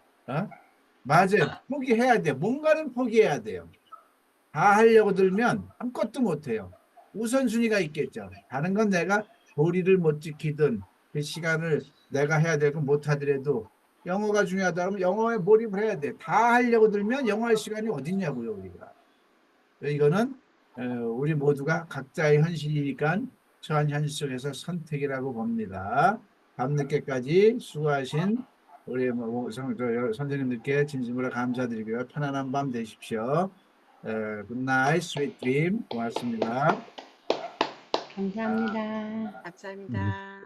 Speaker 1: 맞아요. 포기해야 돼. 뭔가는 포기해야 돼요. 다 하려고 들면 아무것도 못해요. 우선순위가 있겠죠. 다른 건 내가 도리를 못 지키든 그 시간을 내가 해야 되고 못하더라도 영어가 중요하다 그러면 영어에 몰입을 해야 돼. 다 하려고 들면 영어 할 시간이 어딨냐고요, 우리가. 이거는 우리 모두가 각자의 현실이니까 처한 현실 속에서 선택이라고 봅니다. 밤늦게까지 수고하신 우리 선생님들께 진심으로 감사드리고요. 편안한 밤 되십시오. Good night, sweet dream. 고맙습니다.
Speaker 3: 감사합니다.
Speaker 8: 감사합니다.